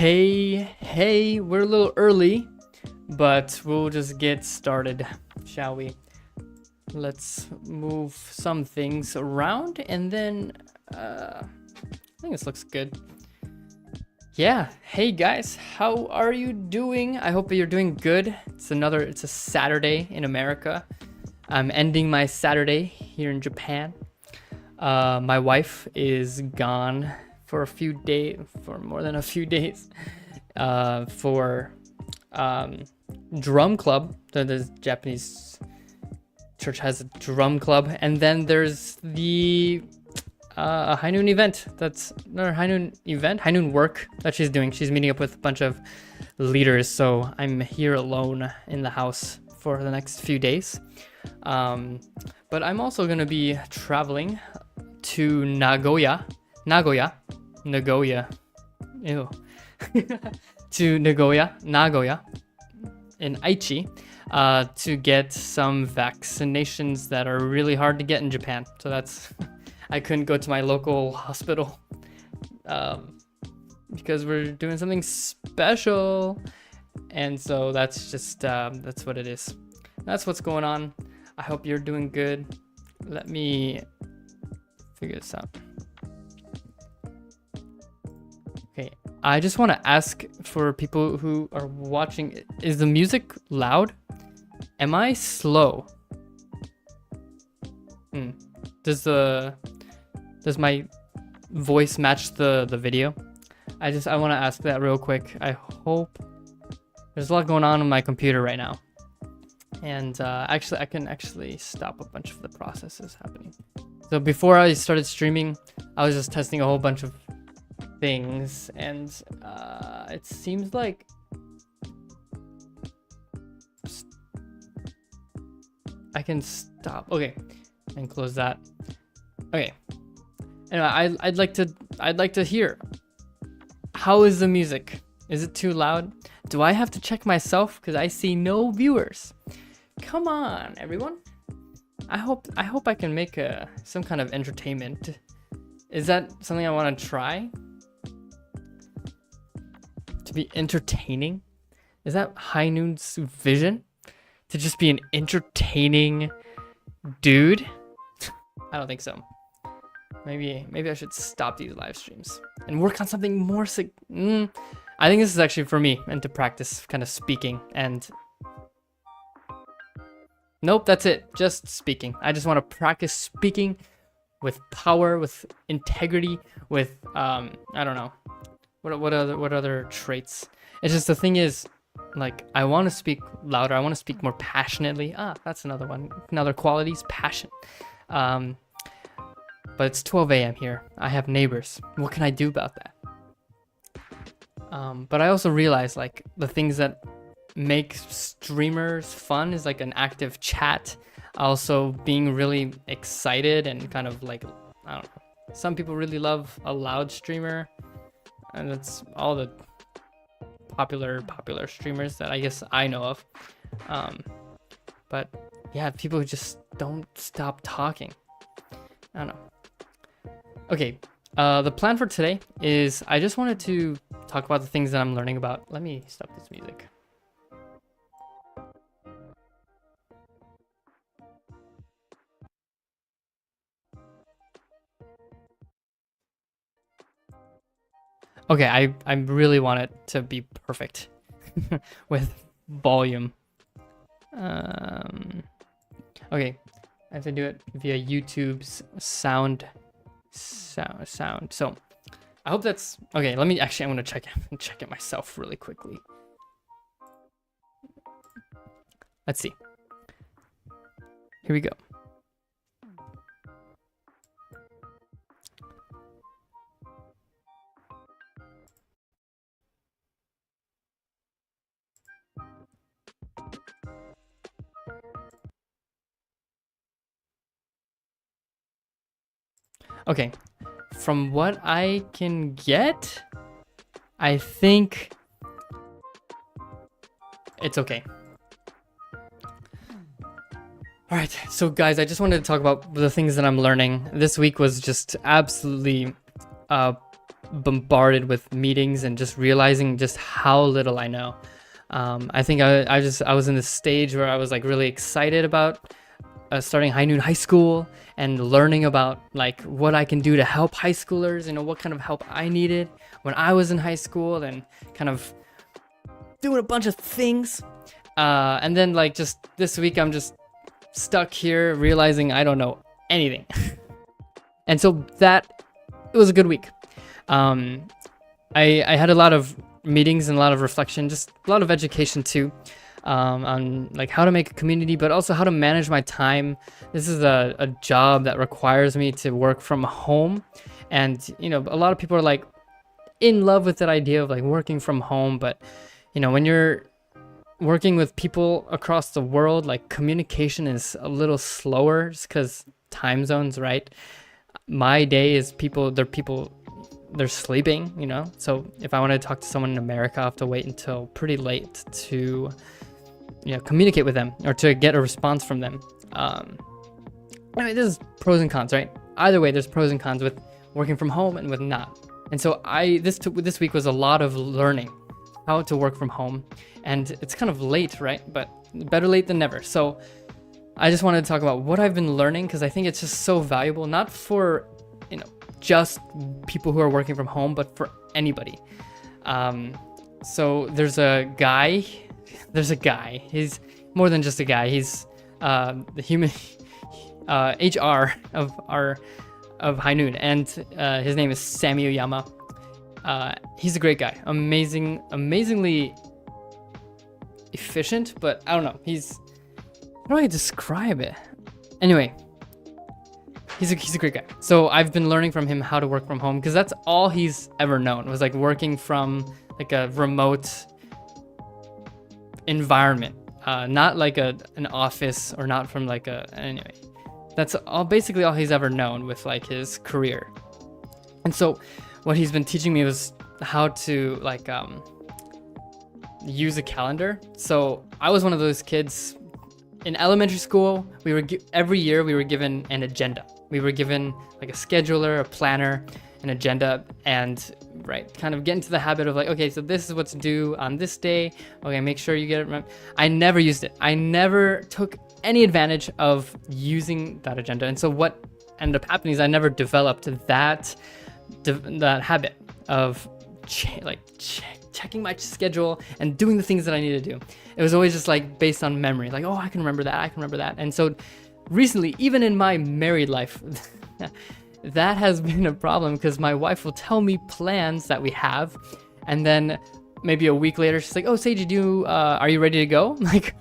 Hey, we're a little early, but we'll just get started, shall we? Let's move some things around and then I think this looks good. Yeah, hey guys, how are you doing? I hope that you're doing good. It's a Saturday in America. I'm ending my Saturday here in Japan. My wife is gone for more than a few days, for drum club. The Japanese church has a drum club, and then there's the High Noon event. That's another High Noon work that she's doing. She's meeting up with a bunch of leaders, so I'm here alone in the house for the next few days. But I'm also gonna be traveling to Nagoya, ew, to Nagoya in Aichi, to get some vaccinations that are really hard to get in Japan. So that's, I couldn't go to my local hospital, because we're doing something special. And so that's just, that's what it is. That's what's going on. I hope you're doing good. Let me figure this out. Okay, I just want to ask for people who are watching, is the music loud? Am I slow? Does my voice match the video? I want to ask that real quick. I hope. There's a lot going on my computer right now. And actually, I can actually stop a bunch of the processes happening. So before I started streaming, I was just testing a whole bunch of things, and it seems like I can stop. Okay, and close that. Okay. Anyway, I'd like to hear, how is the music? Is it too loud? Do I have to check myself because I see no viewers? Come on, everyone. I hope I can make some kind of entertainment. Is that something I want to try? To be entertaining? Is that High Noon's vision? To just be an entertaining dude? I don't think so. Maybe I should stop these live streams and work on something more I think this is actually for me and to practice kind of speaking and... Nope, that's it. Just speaking. I just want to practice speaking with power, with integrity, with I don't know, what other traits. It's just, the thing is, like, I want to speak louder. I want to speak more passionately. That's another one. Another quality is passion. But it's 12 a.m. here. I have neighbors. What can I do about that? But I also realize, like, the things that make streamers fun is like an active chat, also being really excited and kind of like, I don't know, some people really love a loud streamer, and that's all the popular streamers that I guess I know of. But yeah, people who just don't stop talking. I don't know. Okay, the plan for today is I just wanted to talk about the things that I'm learning about. Let me stop this music. Okay, I really want it to be perfect with volume. Okay, I have to do it via YouTube's sound. So I hope that's okay. I'm gonna check it myself really quickly. Let's see. Here we go. Okay, from what I can get, I think it's okay. All right, so guys, I just wanted to talk about the things that I'm learning. This week was just absolutely bombarded with meetings and just realizing just how little I know. I think I was in this stage where I was like really excited about starting High Noon High School and learning about like what I can do to help high schoolers, you know, what kind of help I needed when I was in high school, and kind of doing a bunch of things. And then like just this week, I'm just stuck here realizing I don't know anything. And so it was a good week. I had a lot of meetings and a lot of reflection, just a lot of education too, on like how to make a community, but also how to manage my time. This is a job that requires me to work from home. And, you know, a lot of people are like in love with that idea of like working from home. But, you know, when you're working with people across the world, like communication is a little slower just because time zones, right? My day is they're sleeping, you know? So if I want to talk to someone in America, I have to wait until pretty late to, you know, communicate with them or to get a response from them. I mean, there's pros and cons, right? Either way, there's pros and cons with working from home and with not. And so this week was a lot of learning how to work from home, and it's kind of late, right? But better late than never. So I just wanted to talk about what I've been learning, because I think it's just so valuable, not for, you know, just people who are working from home, but for anybody. So there's a guy, he's more than just a guy. He's the human HR of High Noon, and his name is Sammy Oyama. He's a great guy, amazingly efficient, but I don't know, how do I describe it? Anyway, he's a great guy. So I've been learning from him how to work from home, because that's all he's ever known, was like working from like a remote environment, not like an office, or not from like anyway. That's basically all he's ever known with like his career. And so what he's been teaching me was how to like use a calendar. So I was one of those kids in elementary school. Every year we were given an agenda. We were given like a scheduler, a planner, an agenda, and right, kind of get into the habit of like, okay, so this is what's due on this day. Okay, make sure you get it. I never used it. I never took any advantage of using that agenda. And so what ended up happening is I never developed that habit of checking my schedule and doing the things that I need to do. It was always just like based on memory, like, oh, I can remember that. And so recently, even in my married life, that has been a problem, because my wife will tell me plans that we have, and then maybe a week later she's like, oh, Seiji, are you ready to go? I'm like,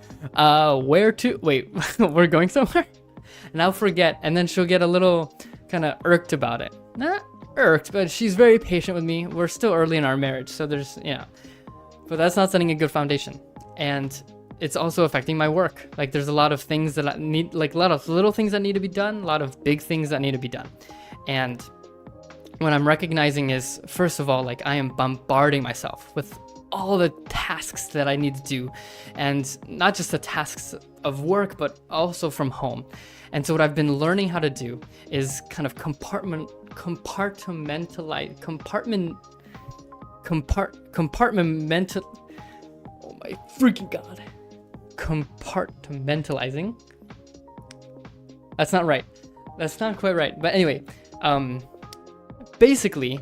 where to? Wait, we're going somewhere? And I'll forget, and then she'll get a little kind of irked about it. Not irked, but she's very patient with me. We're still early in our marriage, so there's, but that's not setting a good foundation. And it's also affecting my work. Like there's a lot of things that I need, like a lot of little things that need to be done, a lot of big things that need to be done. And what I'm recognizing is, first of all, like I am bombarding myself with all the tasks that I need to do, and not just the tasks of work, but also from home. And so what I've been learning how to do is kind of compartmentalize, oh my freaking God. Compartmentalizing. That's not right. That's not quite right. But anyway, basically,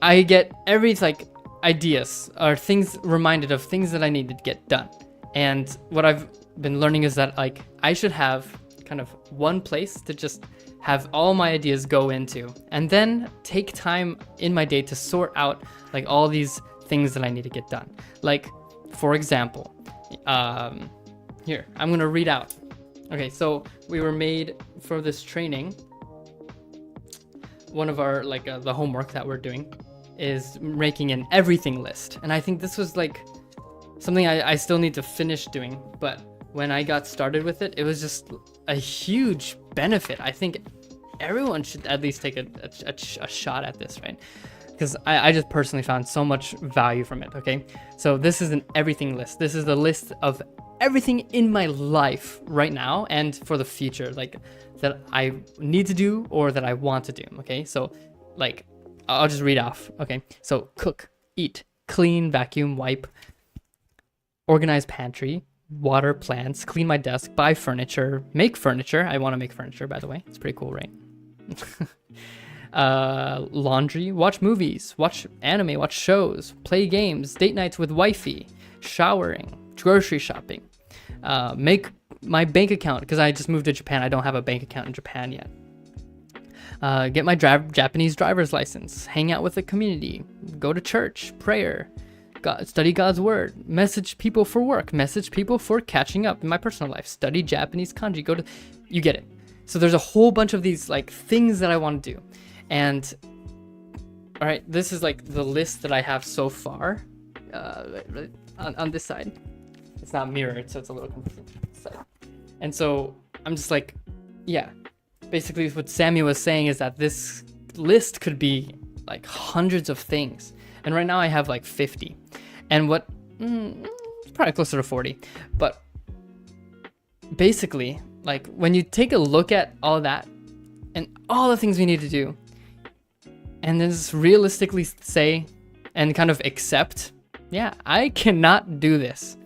I get every like ideas or things reminded of things that I need to get done. And what I've been learning is that like I should have kind of one place to just have all my ideas go into, and then take time in my day to sort out like all these things that I need to get done. Like, for example, here, I'm gonna read out. Okay, so we were made for this training. One of our, like the homework that we're doing is making an everything list. And I think this was like something I still need to finish doing. But when I got started with it, it was just a huge benefit. I think everyone should at least take a shot at this, right? Because I just personally found so much value from it, okay? So this is an everything list. This is the list of everything in my life right now and for the future, like that I need to do or that I want to do, okay? So like I'll just read off. Okay, so cook, eat, clean, vacuum, wipe, organize pantry, water plants, clean my desk, buy furniture, make furniture. I want to make furniture, by the way. It's pretty cool, right? Laundry, watch movies, watch anime, watch shows, play games, date nights with wifey, showering, grocery shopping, make my bank account, because I just moved to Japan. I don't have a bank account in Japan yet. Get my Japanese driver's license, hang out with the community, go to church, prayer, study God's word, message people for work, message people for catching up in my personal life, study Japanese kanji, you get it. So there's a whole bunch of these like things that I want to do. And all right, this is like the list that I have so far on this side. It's not mirrored, so it's a little confusing. And so I'm just like, yeah, basically what Sammy was saying is that this list could be like hundreds of things. And right now I have like 50. And probably closer to 40. But basically, like when you take a look at all that and all the things we need to do, and then just realistically say and kind of accept, yeah, I cannot do this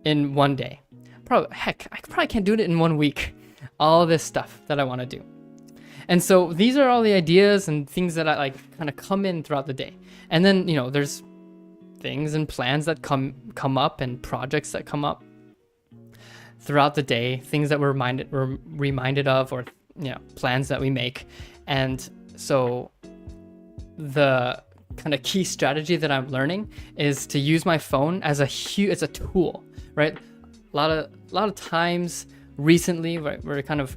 in one day. I probably can't do it in 1 week. All this stuff that I want to do. And so these are all the ideas and things that I like kind of come in throughout the day. And then, you know, there's things and plans that come up and projects that come up throughout the day, things that we're reminded of, or, you know, plans that we make. And so the kind of key strategy that I'm learning is to use my phone as a tool, right? A lot of times recently we're kind of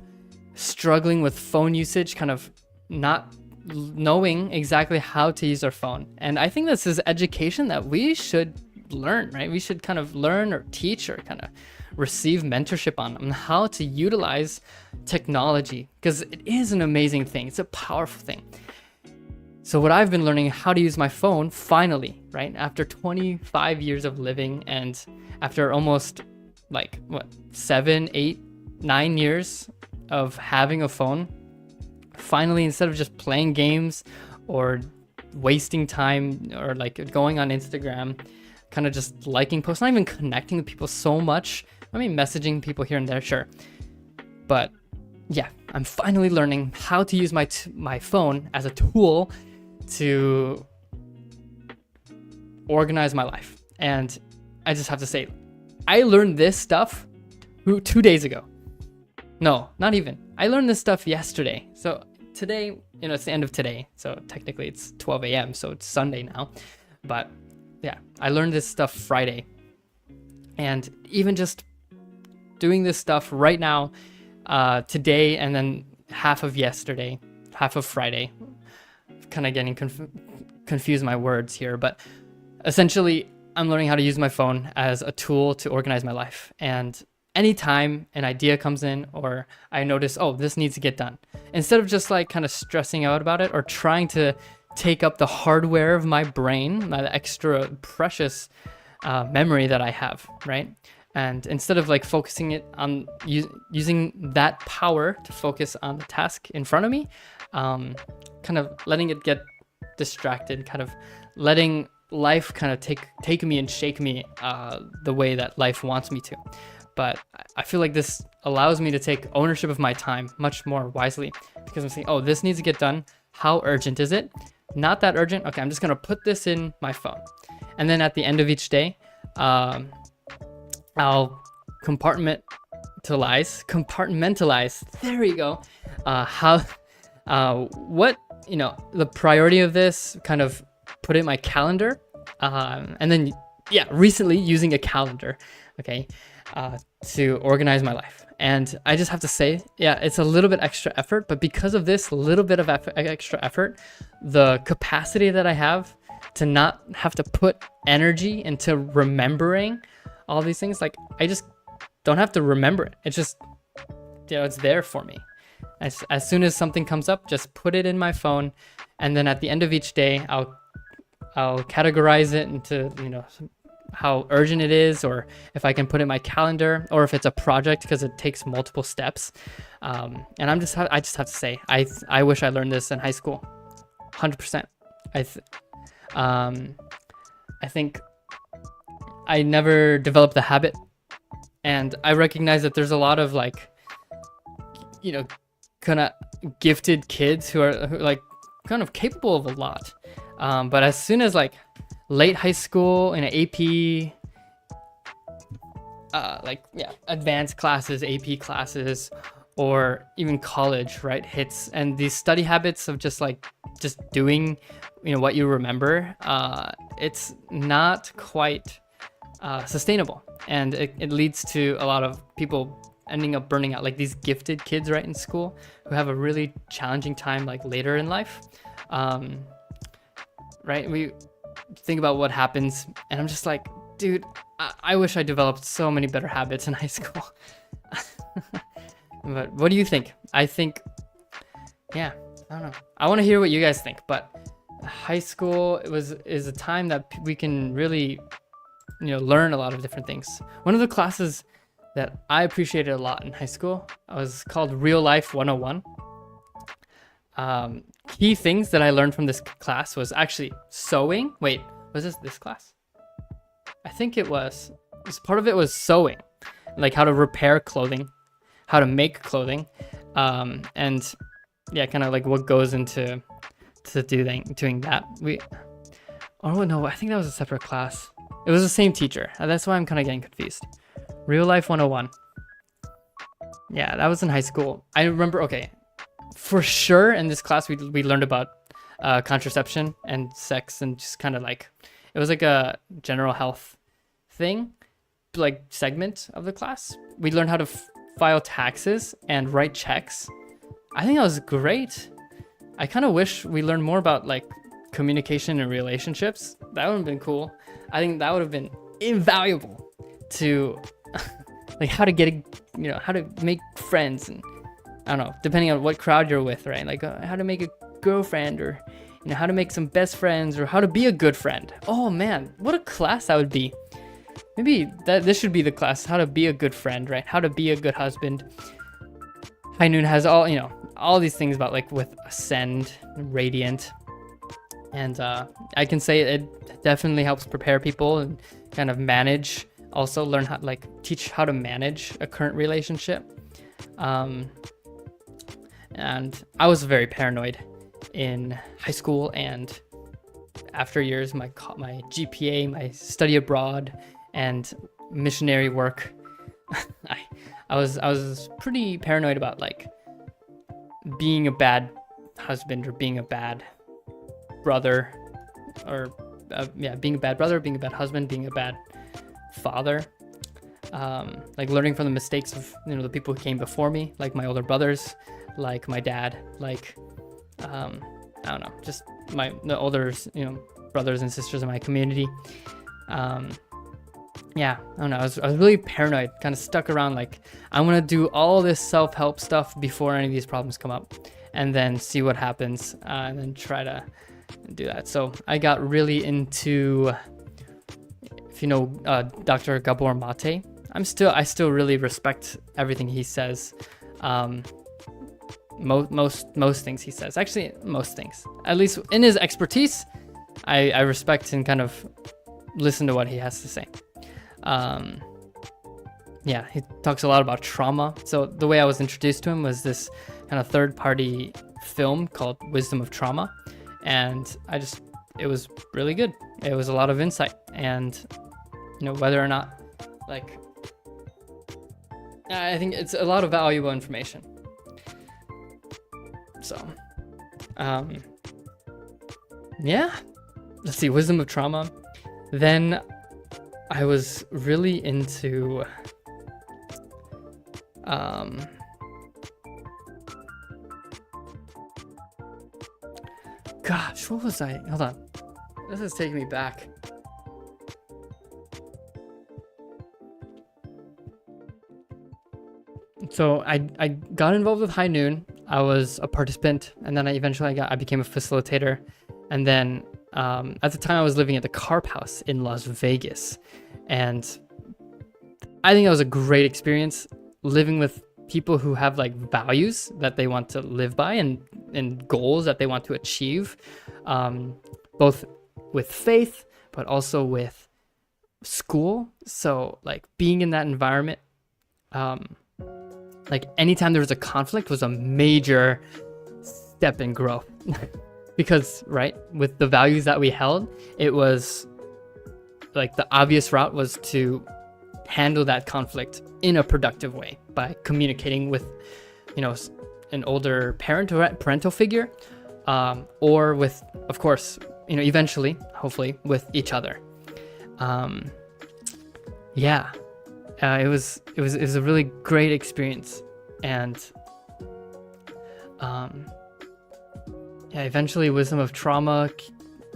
struggling with phone usage, kind of not knowing exactly how to use our phone. And I think this is education that we should learn, right? We should kind of learn or teach or kind of receive mentorship on how to utilize technology, because it is an amazing thing. It's a powerful thing. So what I've been learning how to use my phone finally, right? After 25 years of living and after almost 7, 8, 9 years of having a phone, finally, instead of just playing games or wasting time or like going on Instagram, kind of just liking posts, not even connecting with people so much. I mean, messaging people here and there, sure. But yeah, I'm finally learning how to use my phone as a tool to organize my life. And I just have to say, I learned this stuff 2 days ago. No, not even. I learned this stuff yesterday. So today, you know, it's the end of today. So technically it's 12 a.m. So it's Sunday now. But yeah, I learned this stuff Friday. And even just doing this stuff right now, today, and then half of yesterday, half of Friday, kind of getting confused my words here. But essentially, I'm learning how to use my phone as a tool to organize my life. And anytime an idea comes in or I notice, oh, this needs to get done, instead of just like kind of stressing out about it or trying to take up the hardware of my brain, my extra precious memory that I have, right? And instead of like focusing it on using that power to focus on the task in front of me, kind of letting it get distracted, kind of letting life kind of take me and shake me the way that life wants me to. But I feel like this allows me to take ownership of my time much more wisely, because I'm saying, oh, this needs to get done. How urgent is it? Not that urgent. Okay, I'm just going to put this in my phone. And then at the end of each day, I'll compartmentalize. There we go. What, you know, the priority of this, kind of put it in my calendar. And then, yeah, recently using a calendar, okay, to organize my life. And I just have to say, yeah, it's a little bit extra effort, but because of this little bit of extra effort, the capacity that I have to not have to put energy into remembering all these things, like I just don't have to remember it. It's just, you know, it's there for me. As soon as something comes up, just put it in my phone, and then at the end of each day, I'll categorize it into, you know, how urgent it is, or if I can put it in my calendar, or if it's a project, because it takes multiple steps. And I just have to say, I wish I learned this in high school, 100%. I th- um I think I never developed the habit, and I recognize that there's a lot of like, you know, kind of gifted kids who like kind of capable of a lot. But as soon as like late high school in an AP, like yeah, advanced classes, AP classes, or even college, right, hits, and these study habits of just doing, what you remember, it's not quite sustainable, and it leads to a lot of people ending up burning out, like these gifted kids right in school who have a really challenging time like later in life. Right, we think about what happens, and I'm just like, dude, I wish I developed so many better habits in high school. But what do you think? I think, yeah, I don't know, I want to hear what you guys think, but high school is a time that we can really, learn a lot of different things. One of the classes that I appreciated a lot in high school was called Real Life 101. Key things that I learned from this class was actually sewing. Wait, was this class? I think it was. Part of it was sewing, like how to repair clothing, how to make clothing, and yeah, kind of like what goes into doing that. Oh no, I think that was a separate class. It was the same teacher. That's why I'm kind of getting confused. Real Life 101. Yeah, that was in high school. I remember, okay, for sure in this class we learned about contraception and sex, and just kind of like, it was like a general health thing, like segment of the class. We learned how to file taxes and write checks. I think that was great. I kind of wish we learned more about like communication and relationships. That would have been cool. I think that would have been invaluable to like how to get how to make friends, and I don't know, depending on what crowd you're with, right? Like how to make a girlfriend, or how to make some best friends, or how to be a good friend. Oh man, what a class that would be. Maybe this should be the class, how to be a good friend, right? How to be a good husband. High Noon has all these things about like with Ascend, Radiant, and I can say it definitely helps prepare people and kind of manage, also learn how, like teach how to manage a current relationship. And I was very paranoid in high school, and after years, my GPA, my study abroad, and missionary work, I was pretty paranoid about like being a bad husband, or being a bad brother, or being a bad brother, being a bad husband, being a bad father. Like learning from the mistakes of the people who came before me, like my older brothers, like my dad, like I don't know, just the older brothers and sisters in my community. Yeah, I don't know, I was really paranoid, kind of stuck around like, I want to do all this self-help stuff before any of these problems come up, and then see what happens, and then try to do that. So I got really into, if you know Dr. Gabor Mate. I still really respect everything he says. Most things he says, actually most things, at least in his expertise, I respect and kind of listen to what he has to say. Yeah, he talks a lot about trauma. So the way I was introduced to him was this kind of third-party film called Wisdom of Trauma, and it was really good. It was a lot of insight, and whether or not, like, I think it's a lot of valuable information. So, yeah, let's see, Wisdom of Trauma. Then I was really into, gosh, what was I? Hold on. This is taking me back. So I got involved with High Noon. I was a participant, and then I became a facilitator. And then at the time I was living at the Carp House in Las Vegas. And I think that was a great experience, living with people who have like values that they want to live by and goals that they want to achieve, both with faith, but also with school. So like being in that environment, like anytime there was a conflict was a major step in growth. Because, right, with the values that we held, it was like the obvious route was to handle that conflict in a productive way by communicating with, an older parent or parental figure, or with, of course, eventually, hopefully, with each other. It was a really great experience, and eventually Wisdom of Trauma,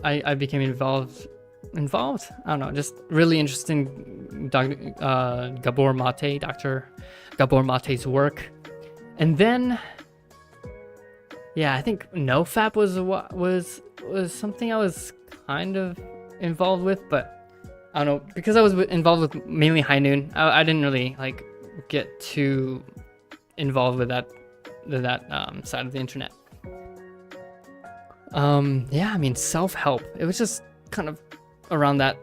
I became involved. I don't know, just really interesting. Dr. Gabor Mate's work, and then, I think NoFap was something I was kind of involved with, but I don't know, because I was involved with mainly High Noon. I didn't really like get too involved with that side of the internet. Self-help. It was just kind of around that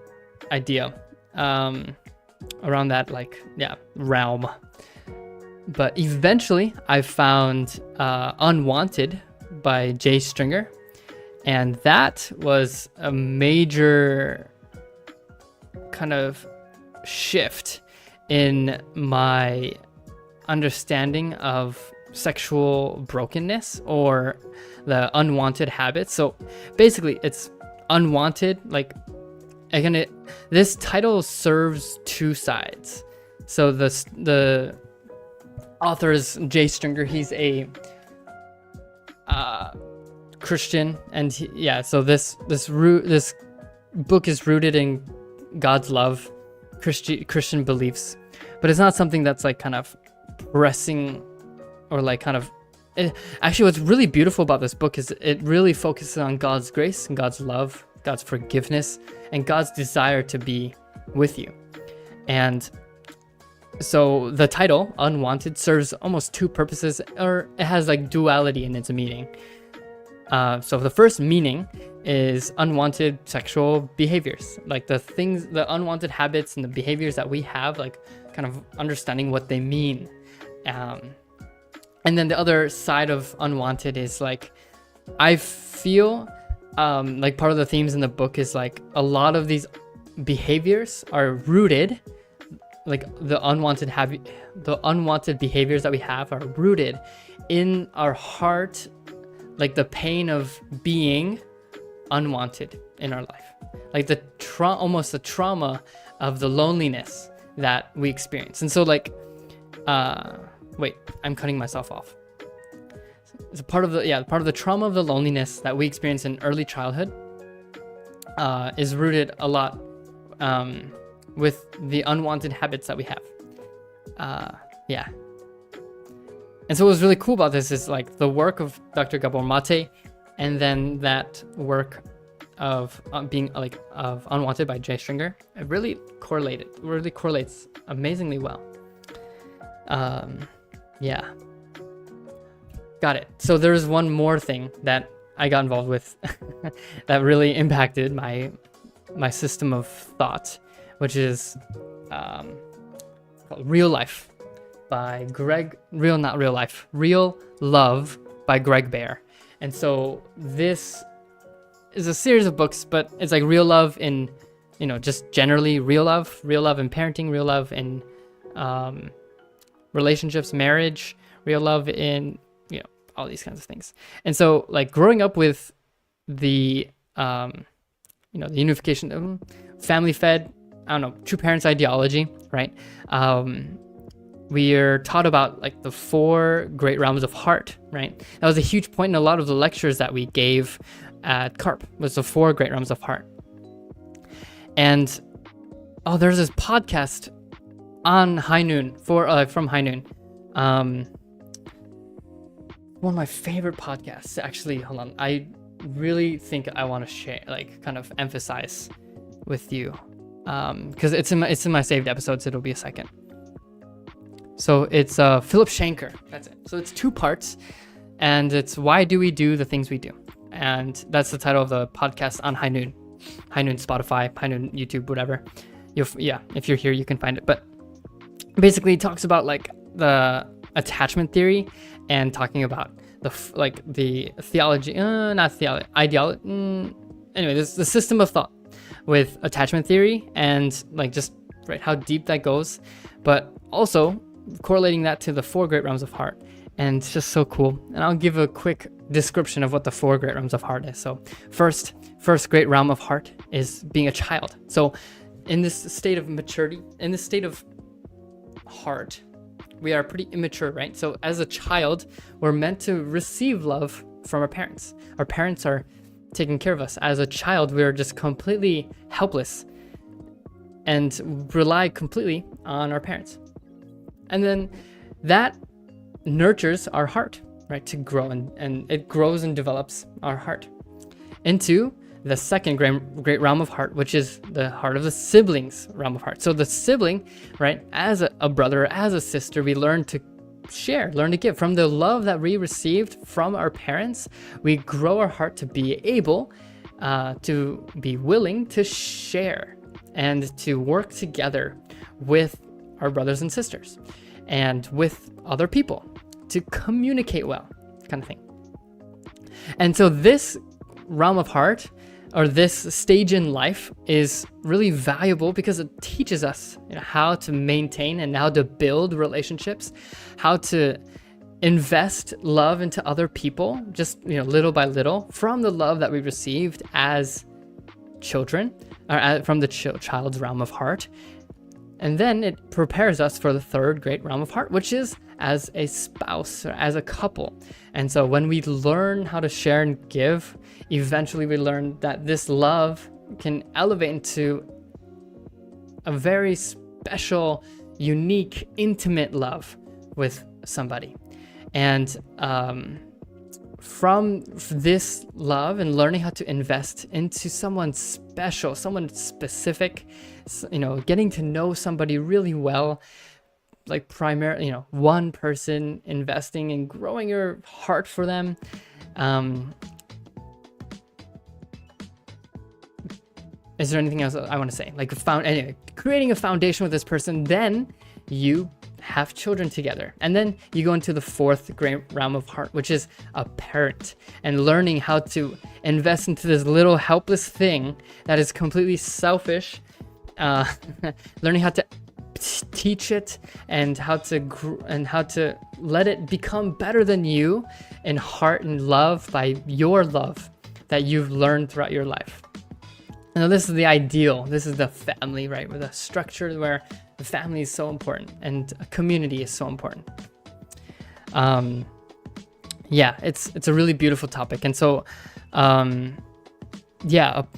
idea, around that realm. But eventually I found Unwanted by Jay Stringer, and that was a major kind of shift in my understanding of sexual brokenness or the unwanted habits. So basically it's unwanted, like, again, this title serves two sides. So the author is Jay Stringer. He's a Christian, and so this book is rooted in God's love, Christian beliefs, but it's not something that's like kind of pressing or like kind of. Actually, what's really beautiful about this book is it really focuses on God's grace and God's love, God's forgiveness, and God's desire to be with you. And so the title, Unwanted, serves almost two purposes, or it has like duality in its meaning. So the first meaning is unwanted sexual behaviors, like the unwanted habits and the behaviors that we have, like kind of understanding what they mean. And then the other side of unwanted is like, I feel like part of the themes in the book is like a lot of these behaviors are rooted, like the unwanted behaviors that we have are rooted in our heart, like the pain of being unwanted in our life, like almost the trauma of the loneliness that we experience. And so like, wait, I'm cutting myself off. It's a part of the trauma of the loneliness that we experience in early childhood is rooted a lot with the unwanted habits that we have. And so what was really cool about this is like the work of Dr. Gabor Mate, and then that work of of Unwanted by Jay Stringer. It really correlates amazingly well. Got it. So there's one more thing that I got involved with that really impacted my system of thought, which is called Real Love by Greg Bear. And so this is a series of books, but it's like real love in, just generally real love in parenting, real love in relationships, marriage, real love in, all these kinds of things. And so like growing up with the, the unification of family fed, true parents ideology, right? We are taught about like the 4 great realms of heart, right? That was a huge point in a lot of the lectures that we gave at CARP, was the 4 great realms of heart. And there's this podcast on High Noon from High Noon. One of my favorite podcasts, actually. Hold on, I really think I want to share, like, kind of emphasize with you, because it's in my saved episodes. It'll be a second. So it's Philip Shanker. That's it. So it's 2 parts, and it's why do we do the things we do, and that's the title of the podcast on High Noon, Spotify, High Noon YouTube, whatever. If you're here, you can find it. But basically, it talks about like the attachment theory and talking about the theology, not theology, ideology. Anyway, this the system of thought with attachment theory and like just right how deep that goes, but also correlating that to the 4 great realms of heart. And it's just so cool. And I'll give a quick description of what the 4 great realms of heart is. So first great realm of heart is being a child. So in this state of maturity, in this state of heart, we are pretty immature, right? So as a child, we're meant to receive love from our parents. Our parents are taking care of us. As a child, we're just completely helpless and rely completely on our parents. And then that nurtures our heart, right, to grow, and it grows and develops our heart into the second great realm of heart, which is the heart of the siblings realm of heart. So the sibling, right, as a brother, as a sister, we learn to share, learn to give. From the love that we received from our parents, we grow our heart to be able to be willing to share and to work together with our brothers and sisters and with other people to communicate well, kind of thing. And so this realm of heart, or this stage in life, is really valuable because it teaches us, how to maintain and how to build relationships, how to invest love into other people, just little by little, from the love that we received as children, or from the child's realm of heart. And then it prepares us for the 3rd great realm of heart, which is as a spouse or as a couple. And so when we learn how to share and give, eventually we learn that this love can elevate into a very special, unique, intimate love with somebody. And from this love and learning how to invest into someone special, someone specific, getting to know somebody really well, like primarily, one person, investing and growing your heart for them. Is there anything else I want to say? Like creating a foundation with this person, then you have children together. And then you go into the 4th great realm of heart, which is a parent, and learning how to invest into this little helpless thing that is completely selfish, learning how to teach it and how to let it become better than you in heart and love by your love that you've learned throughout your life. Now, this is the ideal. This is the family, right? With a structure where the family is so important and a community is so important. It's a really beautiful topic. And so, a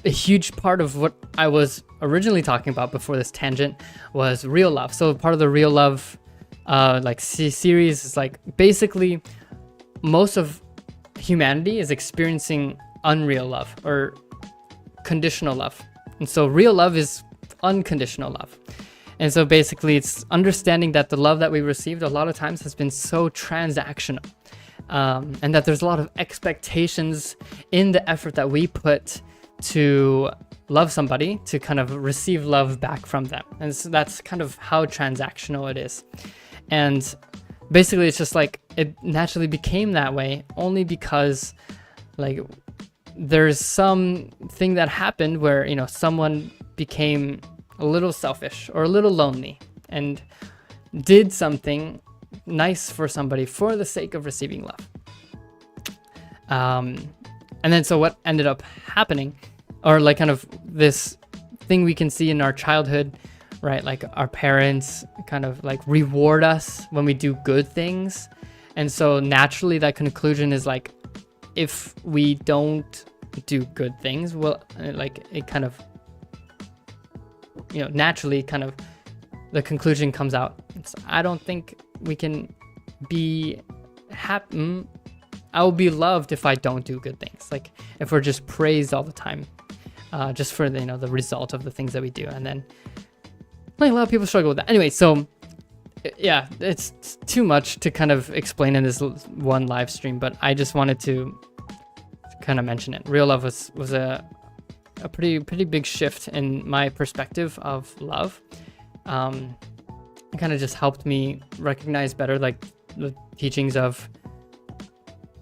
huge part of what I was originally talking about before this tangent was real love. So part of the real love, series is like basically most of humanity is experiencing unreal love or conditional love. And so real love is unconditional love. And so basically it's understanding that the love that we received a lot of times has been so transactional, and that there's a lot of expectations in the effort that we put to love somebody to kind of receive love back from them. And so that's kind of how transactional it is. And basically it's just like it naturally became that way only because like there's something that happened where someone became a little selfish or a little lonely and did something nice for somebody for the sake of receiving love. And then so what ended up happening, or like kind of this thing we can see in our childhood, right? Like our parents kind of like reward us when we do good things. And so naturally that conclusion is like, if we don't do good things, well, like it kind of, naturally kind of the conclusion comes out. I don't think we can be happy. I will be loved if I don't do good things. Like if we're just praised all the time, just for the result of the things that we do. And then like a lot of people struggle with that. Anyway, so Yeah, it's too much to kind of explain in this one live stream, but I just wanted to kind of mention it. Real love was a pretty big shift in my perspective of love. It kind of just helped me recognize better like the teachings of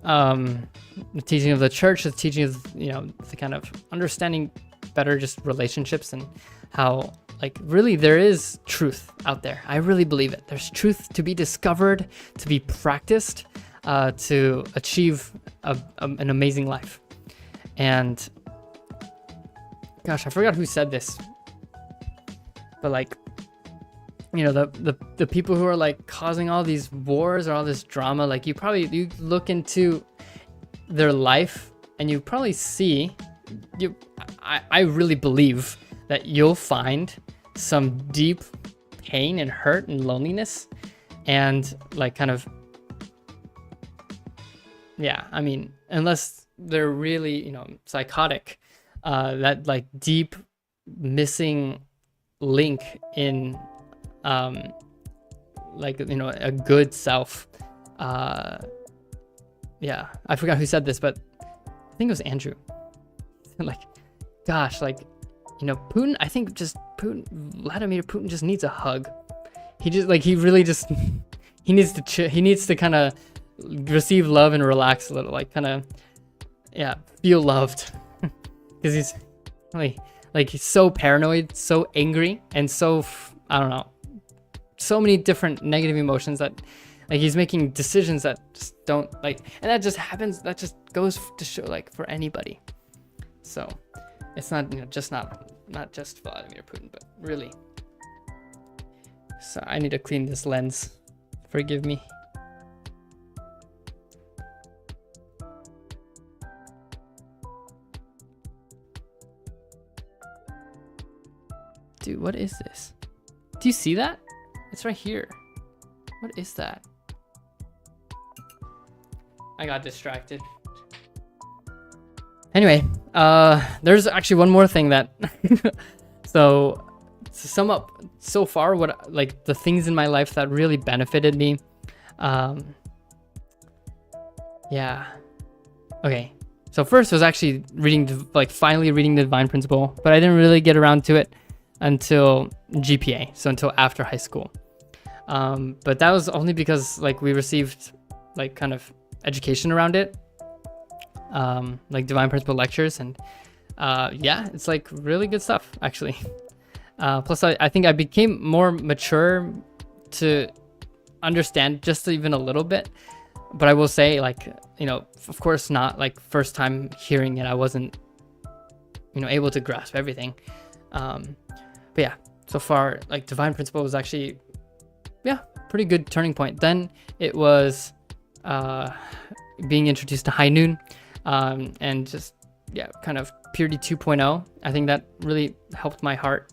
the teaching of the church, the teaching of, you know, the kind of understanding better just relationships and how like really there is truth out there. I really believe it. There's truth to be discovered, to be practiced, to achieve an amazing life. And gosh, I forgot who said this, but like, you know, the people who are like causing all these wars or all this drama, like you look into their life and you probably see, I really believe that you'll find some deep pain and hurt and loneliness and like kind of, yeah, I mean, unless they're really, you know, psychotic, that like deep missing link in like, you know, a good self. Yeah, I forgot who said this, but I think it was Andrew. Like, gosh, like, you know, Putin, I think just Vladimir Putin just needs a hug. He just like, he really just, he needs to chill. He needs to kind of receive love and relax a little, like kind of, yeah, feel loved. Because he's like he's so paranoid, so angry, and so, I don't know, so many different negative emotions that like he's making decisions that just don't like, and that just happens, that just goes to show like for anybody. So it's not, you know, just not just Vladimir Putin, but really. So I need to clean this lens. Forgive me. Dude, what is this? Do you see that? It's right here. What is that? I got distracted. Anyway, there's actually one more thing that so to sum up so far what like the things in my life that really benefited me. Yeah. Okay. So first was actually finally reading the Divine Principle, but I didn't really get around to it until GPA, so until after high school. But that was only because like we received like kind of education around it, like Divine Principle lectures, and yeah, it's like really good stuff actually. Plus I think I became more mature to understand just even a little bit, but I will say, like, you know, of course not like first time hearing it, I wasn't, you know, able to grasp everything. But yeah, so far like Divine Principle was actually, yeah, pretty good turning point. Then it was being introduced to High Noon, and just, yeah, kind of Purity 2.0. I think that really helped my heart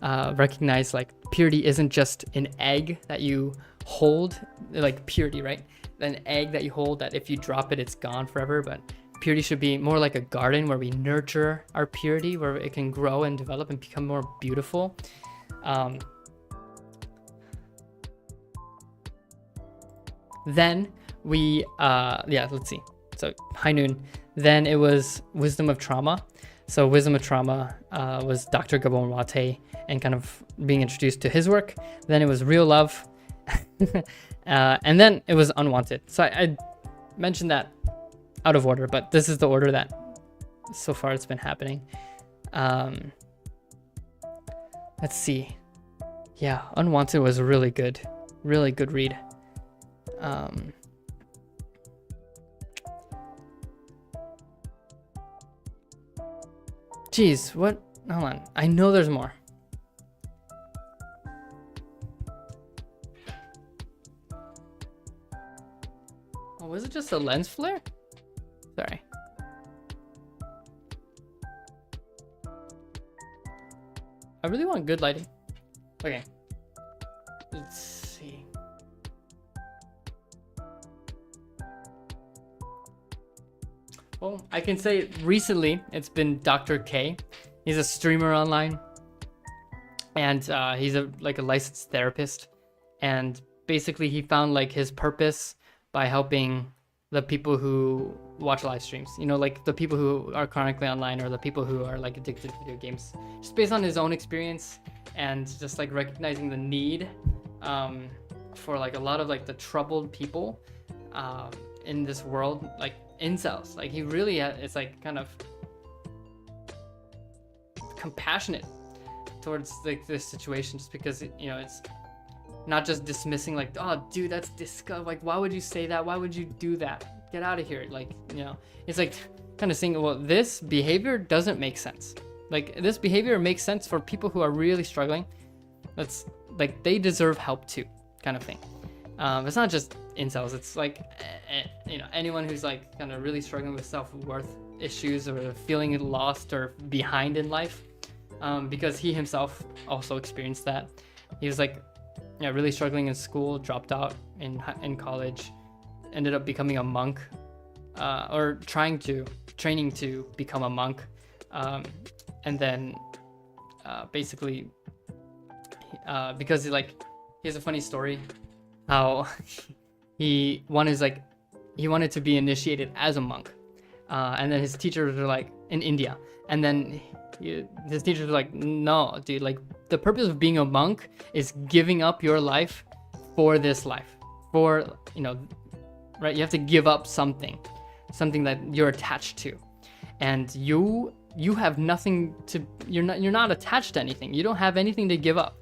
recognize like purity isn't just an egg that you hold, like purity, right? An egg that you hold that if you drop it, it's gone forever. But purity should be more like a garden where we nurture our purity, where it can grow and develop and become more beautiful. Then we, yeah, let's see. So High Noon. Then it was Wisdom of Trauma. So Wisdom of Trauma was Dr. Gabon Wate and kind of being introduced to his work. Then it was Real Love. And then it was Unwanted. So I mentioned that out of order, but this is the order that so far it's been happening. Let's see. Yeah, Unwanted was a really good read. Geez, what? Hold on. I know there's more. Oh, was it just a lens flare? Sorry. I really want good lighting. Okay. Let's see. Well, I can say recently it's been Dr. K. He's a streamer online, and he's a licensed therapist, and basically he found like his purpose by helping the people who watch live streams, you know, like the people who are chronically online or the people who are like addicted to video games, just based on his own experience and just like recognizing the need for like a lot of like the troubled people in this world, like incels. Like he really it's like kind of compassionate towards like this situation, just because you know, it's not just dismissing like, oh dude, that's disgusting, like why would you say that, why would you do that, get out of here, like, you know, it's like kind of saying, well, this behavior doesn't make sense, like this behavior makes sense for people who are really struggling, that's like they deserve help too, kind of thing. It's not just incels, it's like you know, anyone who's like kind of really struggling with self-worth issues or feeling lost or behind in life, because he himself also experienced that. He was like, yeah, really struggling in school, dropped out in college, ended up becoming a monk, or training to become a monk, and then basically because he has a funny story how he wanted to be initiated as a monk, and then his teachers were like, in India, and then his teachers were like, no dude, like the purpose of being a monk is giving up your life for this life, for, you know, right, you have to give up something that you're attached to, and you have nothing to, you're not attached to anything, you don't have anything to give up.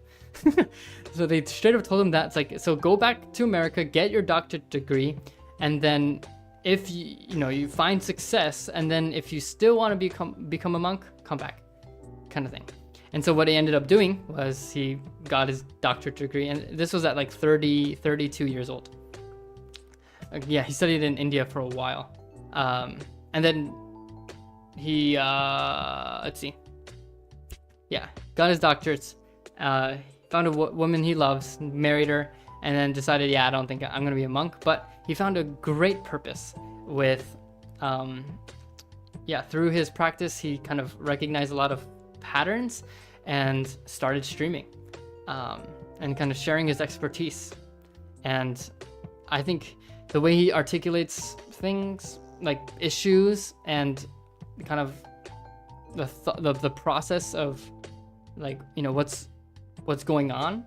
So they straight up told him that, it's like, so go back to America, get your doctorate degree, and then if you know, you find success, and then if you still want to become a monk, come back, kind of thing. And so what he ended up doing was he got his doctorate degree, and this was at like 32 years old. Yeah, he studied in India for a while, and then he let's see, yeah, got his doctorates, found a woman he loves, married her, and then decided, yeah, I don't think I'm gonna be a monk. But he found a great purpose with through his practice, he kind of recognized a lot of patterns and started streaming, and kind of sharing his expertise. And I think the way he articulates things, like issues, and kind of the process of, like, you know, what's going on,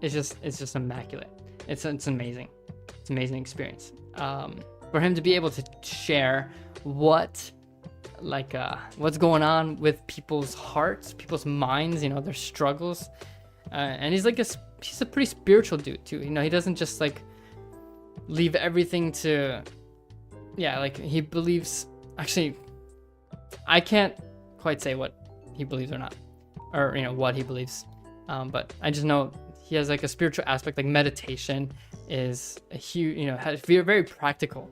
it's just immaculate. It's amazing. It's an amazing experience. For him to be able to share what's going on with people's hearts, people's minds, you know, their struggles, and he's a pretty spiritual dude too. You know, he doesn't just like leave everything to, yeah, like he believes. Actually, I can't quite say what he believes or not, or you know, what he believes, but I just know he has like a spiritual aspect. Like meditation is a huge, you know, very practical,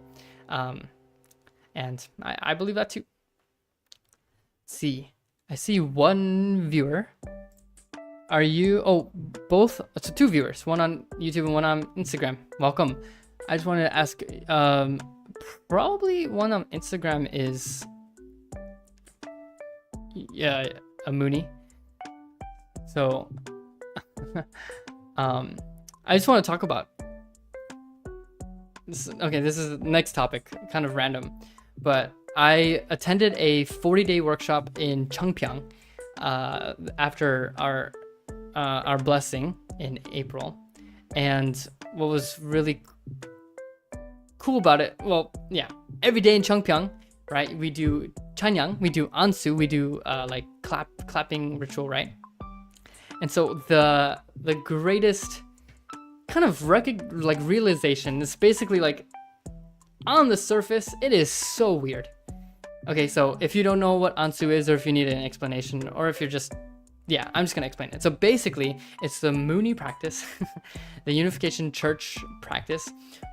and I believe that too. See, I see one viewer. Are you? Oh, both. So two viewers, one on YouTube and one on Instagram. Welcome. I just wanted to ask. Probably one on Instagram is, yeah, a Mooney. So, I just want to talk about this. Okay, this is the next topic, kind of random, but I attended a 40-day workshop in Cheongpyeong after our blessing in April, and what was really cool about it, well, yeah, every day in Cheongpyeong, right, we do Chanyang, we do Ansu, we do like clapping ritual, right? And so the greatest kind of realization is basically like, on the surface, it is so weird. Okay, so if you don't know what Ansu is, or if you need an explanation, or if you're just, yeah, I'm just gonna explain it. So basically, it's the Mooney practice, the Unification Church practice,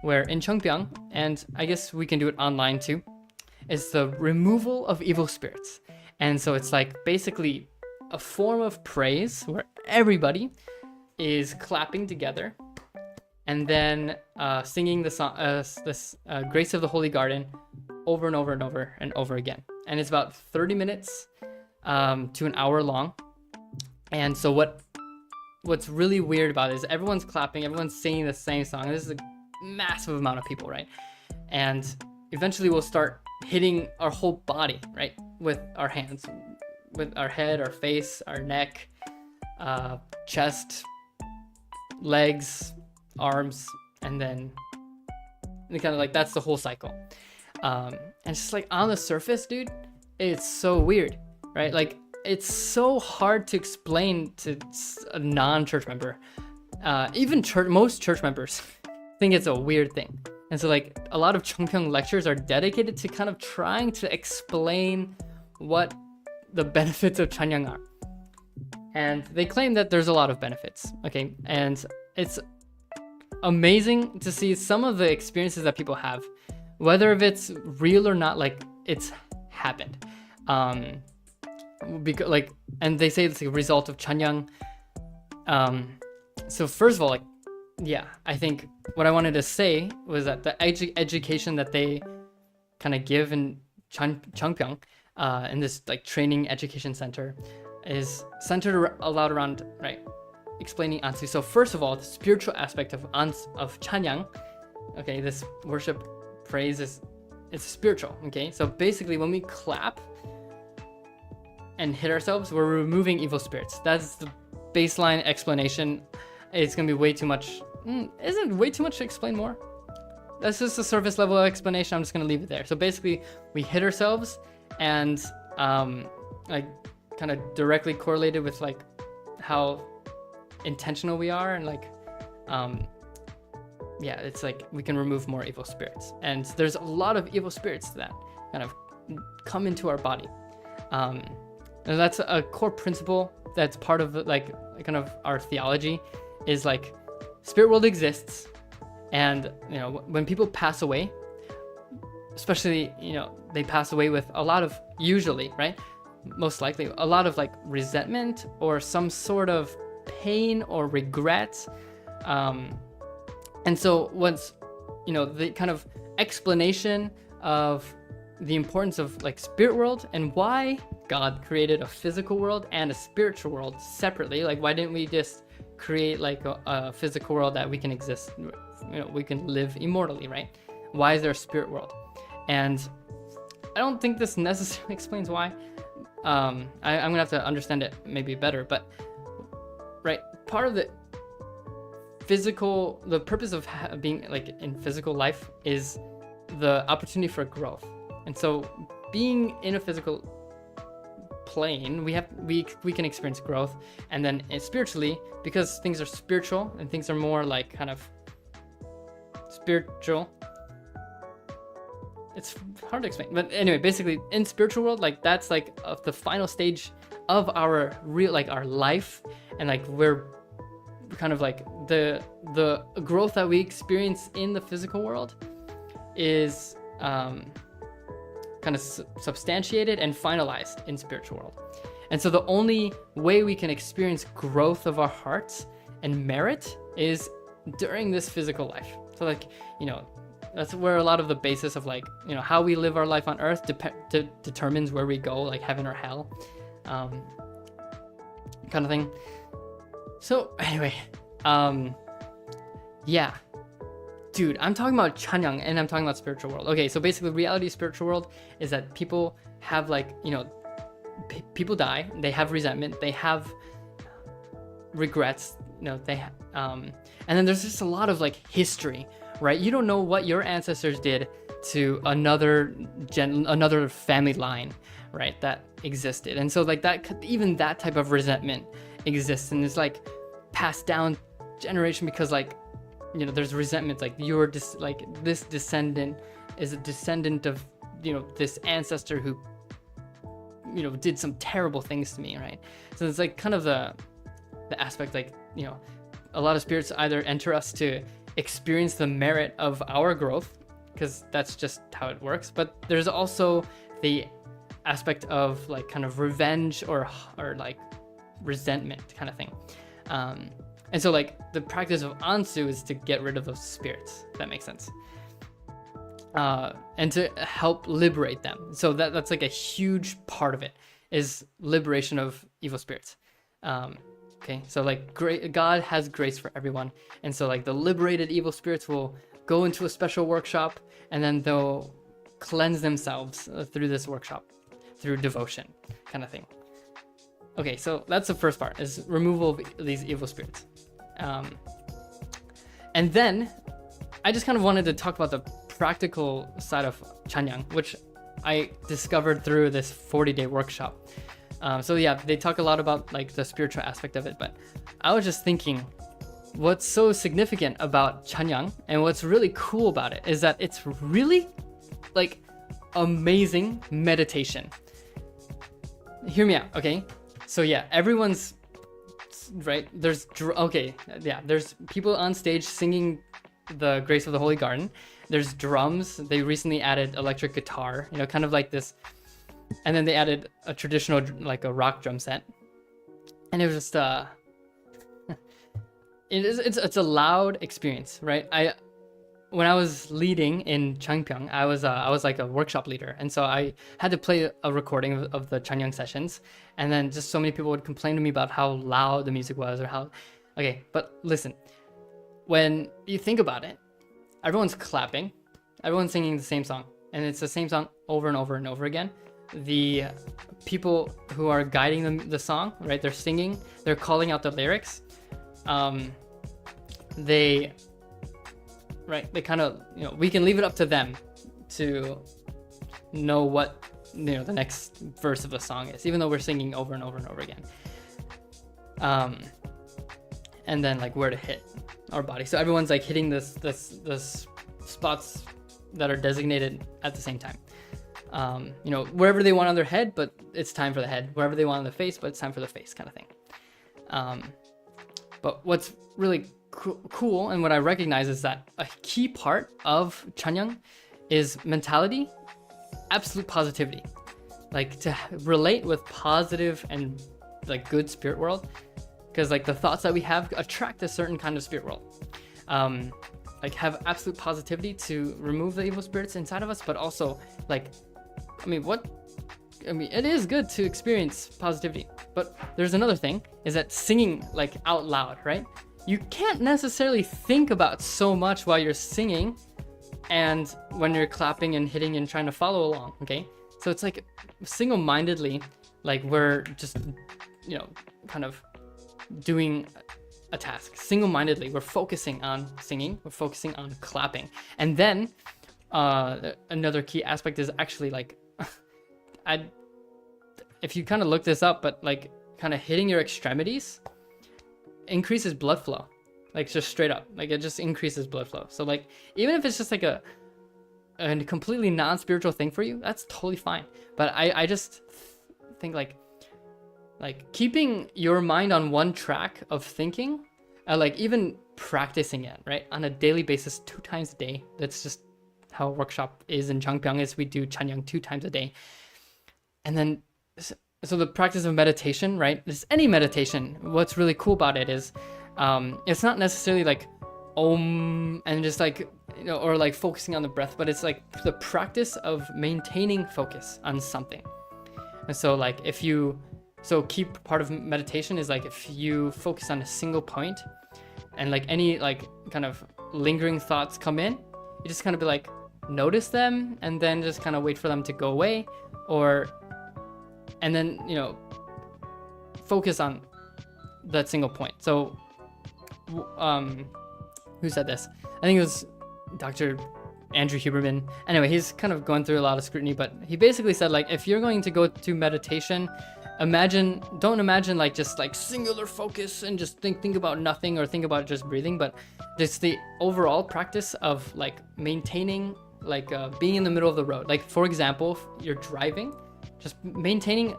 where in Cheongpyeong, and I guess we can do it online too, it's the removal of evil spirits. And so it's like basically a form of praise where everybody is clapping together and then singing the song, this Grace of the Holy Garden over and over and over and over again. And it's about 30 minutes to an hour long. And so what what's really weird about it is everyone's clapping, everyone's singing the same song. This is a massive amount of people, right? And eventually we'll start hitting our whole body, right? With our hands, with our head, our face, our neck, chest, legs, arms, and then kind of like that's the whole cycle. And it's just like on the surface, dude, it's so weird, right? Like it's so hard to explain to a non-church member. Even most church members think it's a weird thing. And so like a lot of Chongpyeong lectures are dedicated to kind of trying to explain what the benefits of Chanyang are. And they claim that there's a lot of benefits, okay? And it's amazing to see some of the experiences that people have, whether if it's real or not, like it's happened. Because like, and they say it's a result of Chanyang. So first of all, like, yeah, I think what I wanted to say was that the education that they kind of give in Chongpyeong, in this like training education center, is centered a lot around, right, explaining Ansu. So first of all, the spiritual aspect of Chanyang, okay, this worship praise is spiritual, okay? So basically when we clap and hit ourselves, we're removing evil spirits. That's the baseline explanation. It's gonna be way too much. Isn't way too much to explain more? That's just a surface level explanation. I'm just gonna leave it there. So basically we hit ourselves and like kind of directly correlated with like how intentional we are, and like yeah, it's like we can remove more evil spirits. And there's a lot of evil spirits that kind of come into our body. And that's a core principle that's part of like kind of our theology, is like spirit world exists, and you know, when people pass away, especially, you know, they pass away with a lot of, usually, right, most likely a lot of like resentment or some sort of pain or regret. And so once, you know, the kind of explanation of the importance of like spirit world and why God created a physical world and a spiritual world separately, like why didn't we just create like a physical world that we can exist, you know, we can live immortally, right? Why is there a spirit world? And I don't think this necessarily explains why. I'm gonna have to understand it maybe better, but right, part of the purpose of being like in physical life is the opportunity for growth. And so being in a physical plane, we can experience growth. And then spiritually, because things are spiritual and things are more like kind of spiritual, it's hard to explain, but anyway, basically in spiritual world, like that's like the final stage of our real, like our life, and like we're kind of like the growth that we experience in the physical world is kind of substantiated and finalized in spiritual world. And so the only way we can experience growth of our hearts and merit is during this physical life. So like, you know, that's where a lot of the basis of like, you know, how we live our life on earth determines where we go, like heaven or hell, kind of thing. So anyway, yeah, dude, I'm talking about Chanyang and I'm talking about spiritual world. Okay, so basically reality of spiritual world is that people have like, you know, people die, they have resentment, they have regrets, you know, and then there's just a lot of like history, right? You don't know what your ancestors did to another family line, right, that existed. And so like that, even that type of resentment exists, and it's like passed down generation, because like, you know, there's resentment, like you're just like, this descendant is a descendant of, you know, this ancestor who, you know, did some terrible things to me, right? So it's like kind of the aspect, like, you know, a lot of spirits either enter us to experience the merit of our growth, because that's just how it works, but there's also the aspect of like kind of revenge or like resentment kind of thing. And so like the practice of Ansu is to get rid of those spirits, if that makes sense, and to help liberate them. So that's like a huge part of it, is liberation of evil spirits. Okay, so like God has grace for everyone, and so like the liberated evil spirits will go into a special workshop, and then they'll cleanse themselves through this workshop, through devotion, kind of thing. Okay, so that's the first part, is removal of these evil spirits. And then I just kind of wanted to talk about the practical side of Chanyang, which I discovered through this 40-day workshop. So yeah, they talk a lot about like the spiritual aspect of it, but I was just thinking, what's so significant about Chanyang and what's really cool about it is that it's really like amazing meditation. Hear me out, okay? So yeah, everyone's right. There's people on stage singing the Grace of the Holy Garden. There's drums. They recently added electric guitar, kind of like this. And then they added a traditional, like a rock drum set. And it was just, it's a loud experience, right? When I was leading in Changpyeong, I was like a workshop leader, and so I had to play a recording of the Chanyang sessions, and then just so many people would complain to me about how loud the music was, or how. Okay, but listen, when you think about it, everyone's clapping, everyone's singing the same song, and it's the same song over and over and over again. The people who are guiding the song, right? They're singing, they're calling out the lyrics. They kind of, we can leave it up to them to know what, the next verse of the song is, even though we're singing over and over and over again. And then like where to hit our body. So everyone's like hitting this spots that are designated at the same time. Wherever they want on their head, but it's time for the head. Wherever they want on the face, but it's time for the face, kind of thing. But what's really cool, and what I recognize is that a key part of Chanyang is mentality, absolute positivity, like to relate with positive and like good spirit world, because like the thoughts that we have attract a certain kind of spirit world. Like have absolute positivity to remove the evil spirits inside of us, but also like, it is good to experience positivity, but there's another thing, is that singing like out loud, right? You can't necessarily think about so much while you're singing and when you're clapping and hitting and trying to follow along, okay? So it's like single-mindedly, like we're just, kind of doing a task. Single-mindedly, we're focusing on singing, we're focusing on clapping. And then another key aspect is actually like, if you kind of look this up, but like kind of hitting your extremities increases blood flow, like just straight up, like it just increases blood flow. So like even if it's just like a completely non-spiritual thing for you, that's totally fine. But I just think like keeping your mind on one track of thinking, like even practicing it right on a daily basis 2 times a day. That's just how a workshop is in Changpyeong, is we do Chanyang 2 times a day. And then so the practice of meditation, right? Just any meditation. What's really cool about it is, it's not necessarily like Om and just like, or like focusing on the breath, but it's like the practice of maintaining focus on something. And so like key part of meditation is like if you focus on a single point and like any like kind of lingering thoughts come in, you just kind of be like, notice them and then just kind of wait for them to go away, and then focus on that single point. So who said this? I think it was Dr. Andrew Huberman. Anyway, he's kind of going through a lot of scrutiny, but he basically said like, if you're going to go to meditation, don't imagine like just like singular focus and just think about nothing, or think about just breathing, but just the overall practice of like maintaining, like being in the middle of the road. Like for example, if you're driving, just maintaining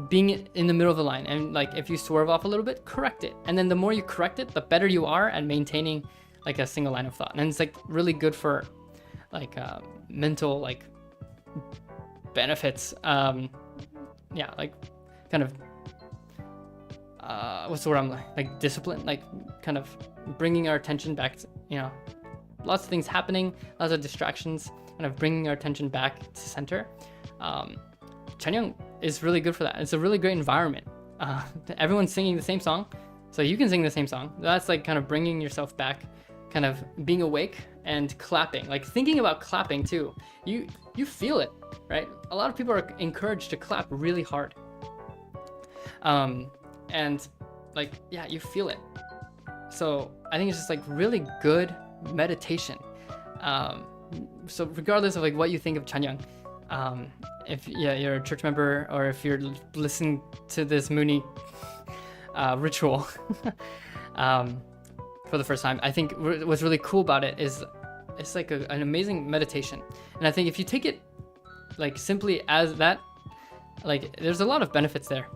being in the middle of the line, and like if you swerve off a little bit, correct it. And then the more you correct it, the better you are at maintaining like a single line of thought. And it's like really good for like mental like benefits. Like kind of what's the word I'm like discipline, like kind of bringing our attention back to, lots of things happening, lots of distractions, kind of bringing our attention back to center. Chanyang is really good for that. It's a really great environment. Everyone's singing the same song, So you can sing the same song. That's like kind of bringing yourself back, kind of being awake and clapping, like thinking about clapping too. You feel it, right? A lot of people are encouraged to clap really hard. And like, yeah, you feel it. So I think it's just like really good meditation. So regardless of like what you think of Chanyang, if you're a church member or if you're listening to this Mooney ritual for the first time, I think what's really cool about it is it's like an amazing meditation. And I think if you take it like simply as that, like there's a lot of benefits there.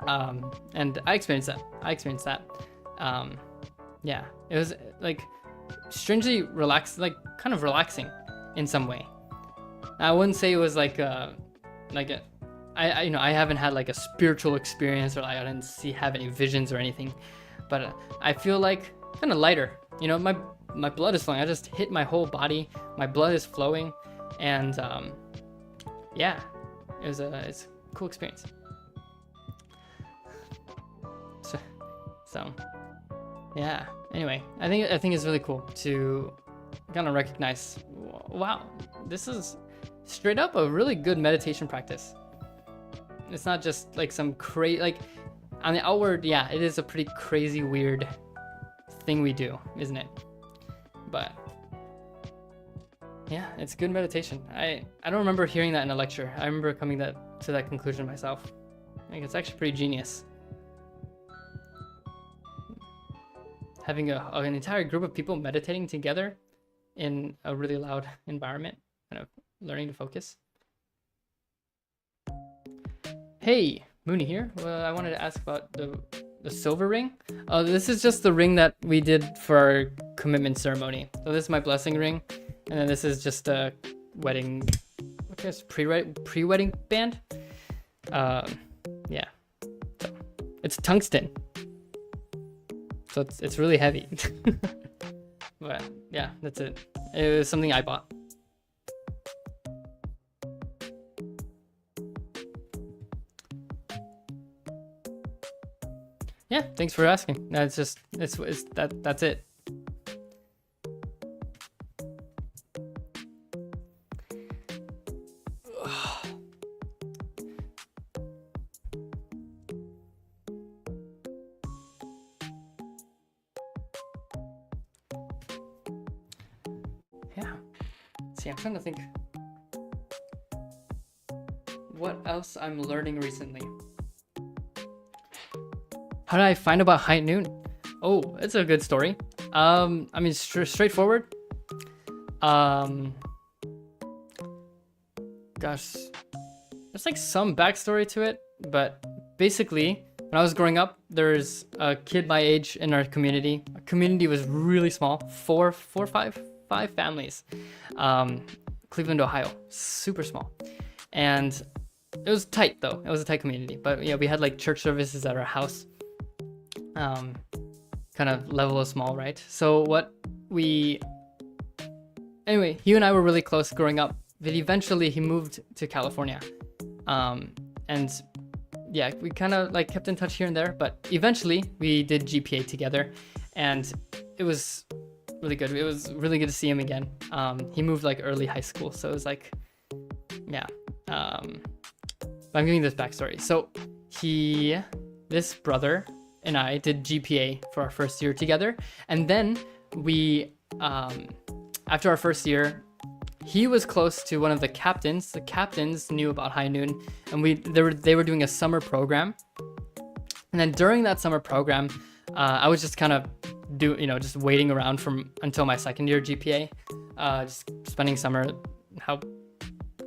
And I experienced that. Yeah, it was like strangely relaxed, like kind of relaxing in some way. I wouldn't say it was I haven't had like a spiritual experience, or like I didn't have any visions or anything, but I feel like kind of lighter. My blood is flowing. I just hit my whole body. My blood is flowing, and yeah, it's a cool experience. So yeah. Anyway, I think it's really cool to kind of recognize, wow, this is straight up a really good meditation practice. It's not just like some crazy, like on the outward, yeah, it is a pretty crazy, weird thing we do, isn't it? But yeah, it's good meditation. I don't remember hearing that in a lecture. I remember coming to that conclusion myself. I think it's actually pretty genius. Having an entire group of people meditating together in a really loud environment, kind of learning to focus. Hey, Mooney here. Well, I wanted to ask about the silver ring. This is just the ring that we did for our commitment ceremony. So this is my blessing ring, and then this is just a wedding, I guess pre-wedding band. Yeah, so it's tungsten. So it's really heavy. But yeah, that's it. It was something I bought. Yeah, thanks for asking. That's just that's it. Yeah. See, I'm trying to think what else I'm learning recently. How did I find about High Noon? Oh, it's a good story. I mean, straightforward. Gosh, there's like some backstory to it, but basically, when I was growing up, there's a kid my age in our community. Our community was really small, five families. Cleveland, Ohio, super small. And it was tight though. It was a tight community, but yeah, we had like church services at our house. Kind of level of small, right? So anyway, he and I were really close growing up, but eventually he moved to California. And yeah, we kind of like kept in touch here and there, but eventually we did GPA together, and it was really good. It was really good to see him again. He moved like early high school, so it was like, yeah. I'm giving this backstory. So this brother and I did GPA for our first year together, and then we, after our first year, he was close to one of the captains. The captains knew about High Noon, and they were doing a summer program. And then during that summer program, I was just kind of just waiting around until my second year GPA, just spending summer, how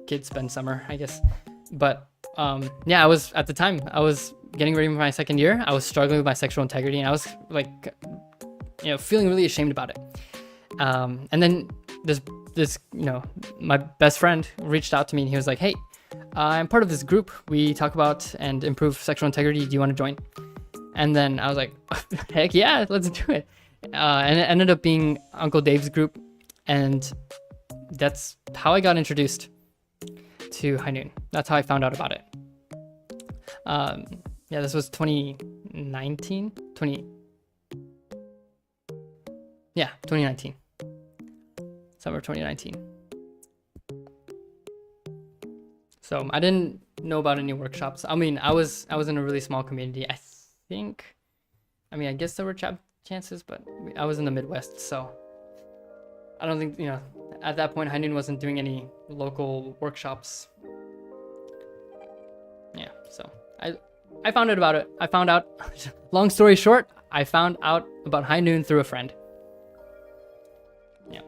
kids spend summer, I guess. But yeah, I was getting ready for my second year. I was struggling with my sexual integrity, and I was like, feeling really ashamed about it. And then this, my best friend reached out to me, and he was like, "Hey, I'm part of this group. We talk about and improve sexual integrity. Do you want to join?" And then I was like, "Heck yeah, let's do it." And it ended up being Uncle Dave's group, and that's how I got introduced to High Noon. That's how I found out about it. Yeah, this was 2019, 20, yeah, 2019, summer 2019. So I didn't know about any workshops. I mean, I was in a really small community. I think, I mean, I guess there were chances, but I was in the Midwest, so I don't think, at that point, High Noon wasn't doing any local workshops. Yeah, so I found out about it. I found out, long story short, I found out about High Noon through a friend. Yeah.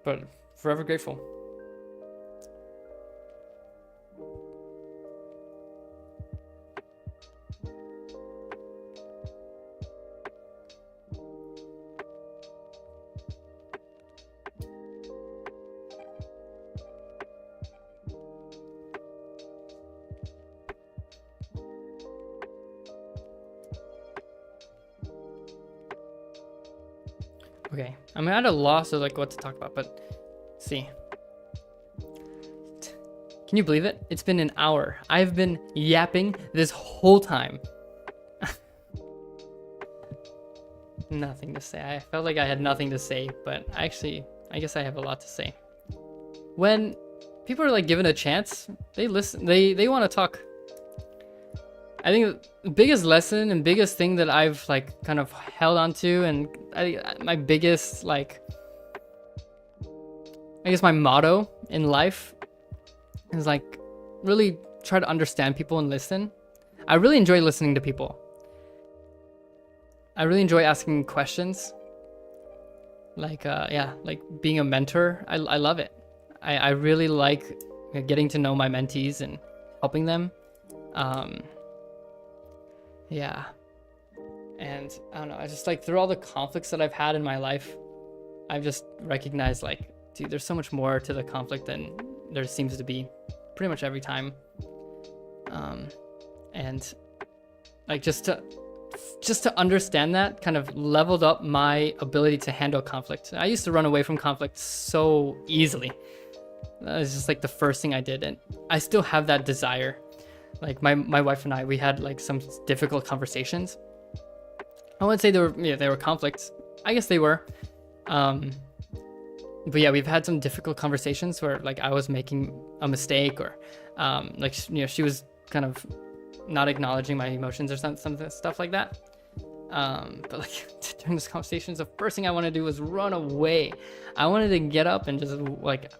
But forever grateful. Okay, I'm at a loss of like what to talk about, but let's see. Can you believe it? It's been an hour. I've been yapping this whole time. Nothing to say. I felt like I had nothing to say, but actually, I guess I have a lot to say. When people are like given a chance, they listen. They want to talk. I think the biggest lesson and biggest thing that I've like kind of held on to, and my biggest like, I guess my motto in life is like really try to understand people and listen. I really enjoy listening to people. I really enjoy asking questions. Like like being a mentor. I love it. I really like getting to know my mentees and helping them. Yeah. And I don't know, I just like through all the conflicts that I've had in my life, I've just recognized like, dude, there's so much more to the conflict than there seems to be pretty much every time. And like just to understand that kind of leveled up my ability to handle conflict. I used to run away from conflict so easily. That was just like the first thing I did. And I still have that desire. Like my wife and I, we had like some difficult conversations. I wouldn't say they were conflicts. I guess they were. But yeah, we've had some difficult conversations where like I was making a mistake or like she was kind of not acknowledging my emotions or some stuff like that. But like during those conversations, the first thing I wanted to do was run away. I wanted to get up and just like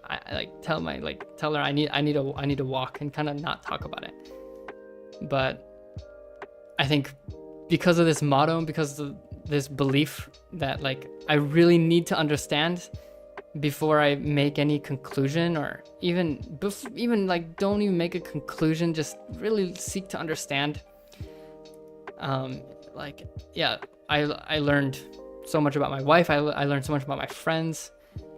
tell her I need to walk and kind of not talk about it. But I think because of this motto and because of this belief that like I really need to understand before I make any conclusion, or even like don't even make a conclusion, just really seek to understand. Like yeah, I learned so much about my wife. I learned so much about my friends,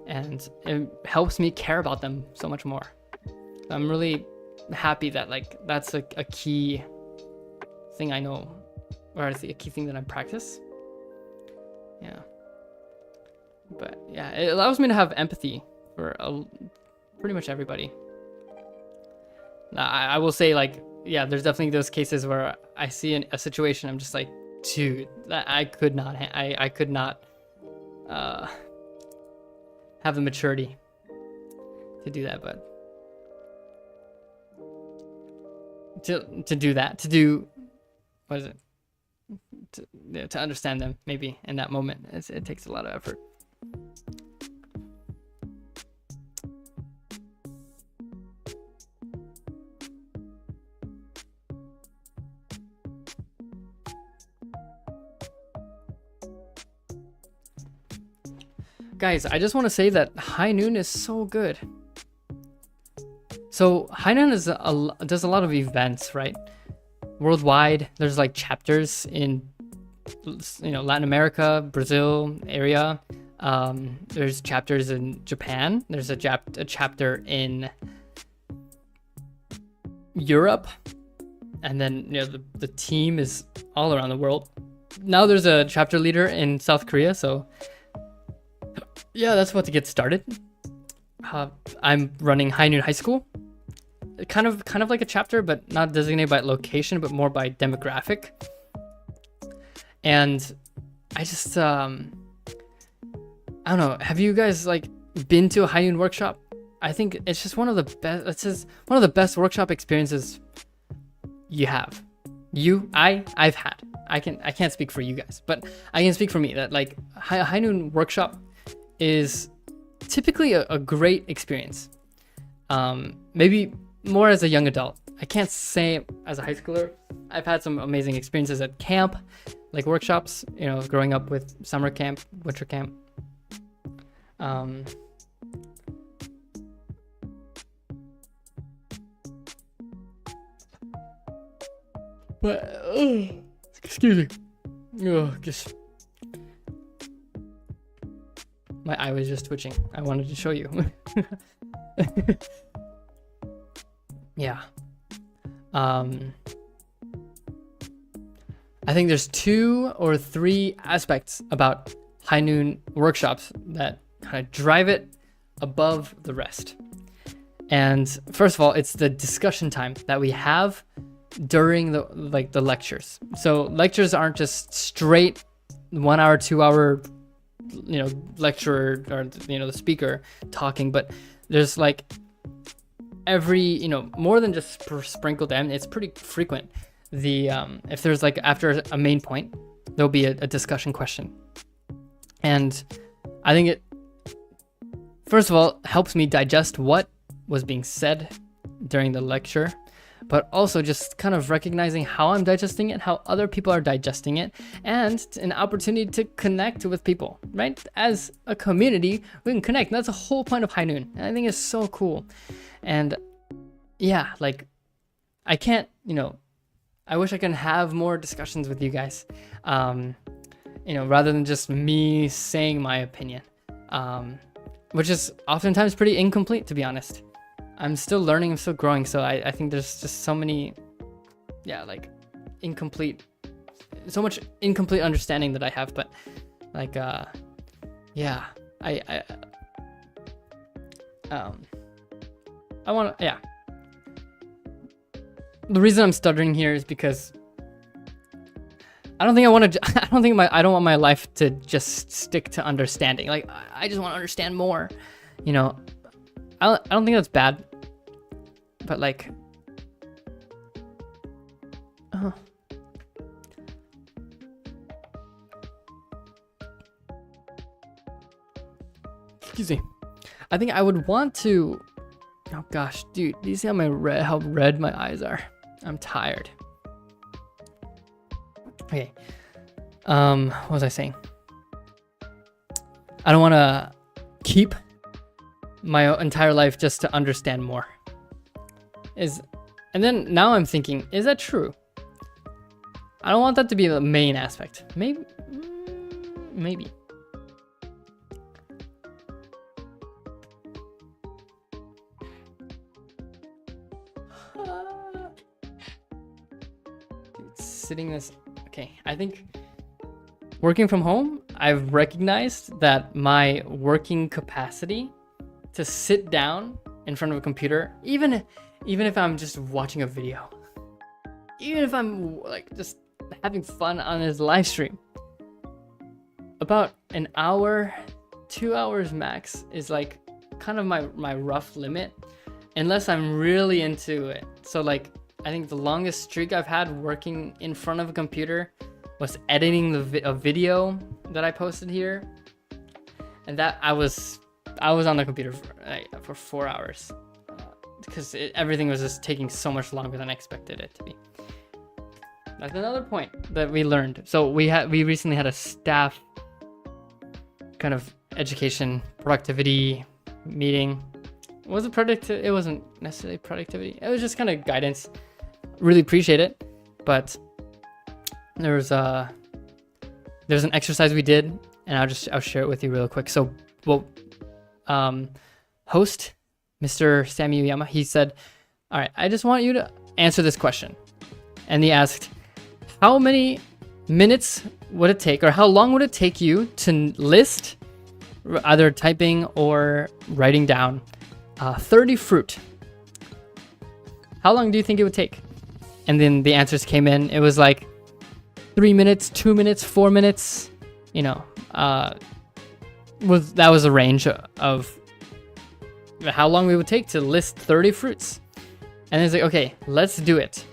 and it helps me care about them so much more. So I'm really happy that like that's a key thing I know, or a key thing that I practice. Yeah. But yeah, it allows me to have empathy for pretty much everybody. I will say like, yeah, there's definitely those cases where I see a situation, I'm just like, dude, I could not have the maturity to do that, but what is it? To understand them maybe in that moment, it takes a lot of effort. Guys, I just want to say that High Noon is so good. So High Noon does a lot of events, right? Worldwide, there's like chapters in Latin America, Brazil area. There's chapters in Japan. There's a chapter in Europe, and then the team is all around the world. Now there's a chapter leader in South Korea, so yeah, that's about to get started. I'm running High Noon High School. kind of like a chapter, but not designated by location, but more by demographic. And I just I don't know. Have you guys like been to a High Noon workshop? I think it's just one of the best. It's just one of the best workshop experiences you have. I've had. I can't speak for you guys, but I can speak for me that like High Noon workshop is typically a great experience. Maybe more as a young adult. I can't say as a high schooler. I've had some amazing experiences at camp, like workshops, you know, growing up with summer camp, winter camp. But excuse me. Just my eye was just twitching. I wanted to show you. Yeah. I think there's 2 or 3 aspects about High Noon workshops that kind of drive it above the rest. And first of all, it's the discussion time that we have during the lectures. So lectures aren't just straight 1 hour, 2 hour, you know, lecturer or, you know, the speaker talking, but there's like every, you know, more than just sprinkled in, it's pretty frequent. The if there's like after a main point, there'll be a discussion question. And I think it, first of all, helps me digest what was being said during the lecture, but also just kind of recognizing how I'm digesting it, how other people are digesting it, and an opportunity to connect with people, right? As a community, we can connect. And that's the whole point of High Noon. And I think it's so cool. And yeah, like I can't, you know, I wish I can have more discussions with you guys, you know, rather than just me saying my opinion, which is oftentimes pretty incomplete, to be honest. I'm still learning, I'm still growing, so I think there's just so many, yeah, like so much incomplete understanding that I have, but like, yeah, I want to, yeah. The reason I'm stuttering here is because I don't want my life to just stick to understanding. Like, I just want to understand more, you know. I don't think that's bad, but like, excuse me. I think I would want to. Oh gosh, dude, do you see how red my eyes are? I'm tired. Okay. What was I saying? I don't want to keep my entire life just to understand more. And then now I'm thinking, is that true? I don't want that to be the main aspect. Maybe. Sitting this, okay, I think working from home, I've recognized that my working capacity to sit down in front of a computer, even if I'm just watching a video, even if I'm like just having fun on this live stream, about an hour, 2 hours max is like kind of my rough limit, unless I'm really into it. So like, I think the longest streak I've had working in front of a computer was editing a video that I posted here, and that I was on the computer for 4 hours because everything was just taking so much longer than I expected it to be. That's another point that we learned. So we recently had a staff kind of education productivity meeting. Was it productive? It wasn't necessarily productivity. It was just kind of guidance. Really appreciate it, but there's an exercise we did, and I'll share it with you real quick. So, host Mr. Sammy Uyama, he said, "All right, I just want you to answer this question," and he asked, "How many minutes would it take, or how long would it take you to list, either typing or writing down, 30 fruit?" How long do you think it would take? And then the answers came in. It was like 3 minutes, 2 minutes, 4 minutes. You know, that was a range of how long we would take to list 30 fruits. And it's like, okay, let's do it.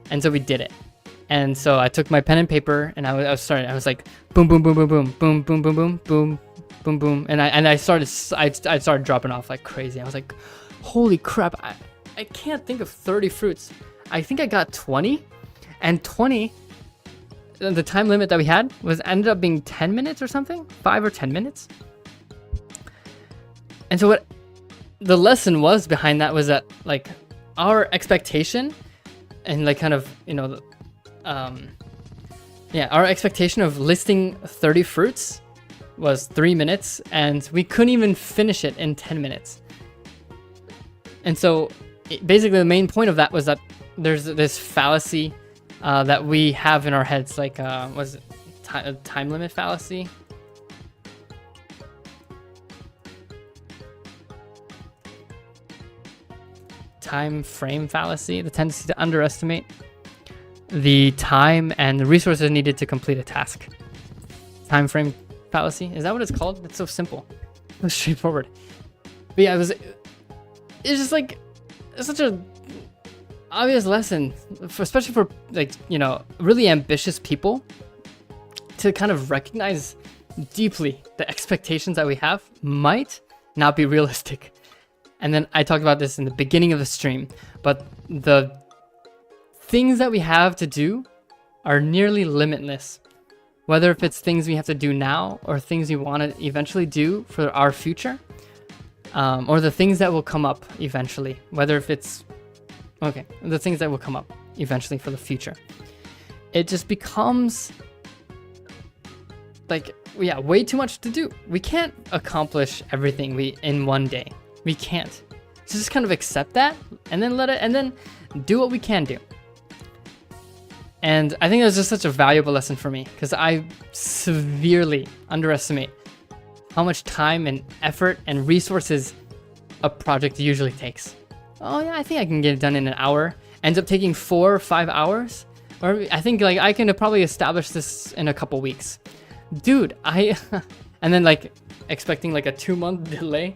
And so we did it. And so I took my pen and paper, and I was starting. I was like, boom, boom, boom, boom, boom, boom, boom, boom, boom, boom, boom, boom, and I started dropping off like crazy. I was like, holy crap! I can't think of 30 fruits. I think I got 20, and 20. The time limit that we had ended up being 10 minutes or something, 5 or 10 minutes. And so what the lesson was behind that was that like our expectation, and like kind of our expectation of listing 30 fruits was 3 minutes, and we couldn't even finish it in 10 minutes. And so basically the main point of that was that there's this fallacy that we have in our heads, like was it time limit fallacy? Time frame fallacy, the tendency to underestimate the time and the resources needed to complete a task. Time frame fallacy, is that what it's called? It's so simple, so straightforward. But yeah, it's just like, it's such a obvious lesson, especially for like, really ambitious people, to kind of recognize deeply the expectations that we have might not be realistic. And then I talked about this in the beginning of the stream, but the things that we have to do are nearly limitless. Whether if it's things we have to do now or things we want to eventually do for our future, or the things that will come up eventually, whether if it's, the things that will come up eventually for the future. It just becomes like, way too much to do. We can't accomplish everything in one day. We can't. So just kind of accept that and then do what we can do. And I think that's just such a valuable lesson for me, because I severely underestimate how much time and effort and resources a project usually takes. Oh yeah, I think I can get it done in an hour. Ends up taking 4 or 5 hours. Or I think like I can probably establish this in a couple weeks. Dude, and then like expecting like a 2-month delay.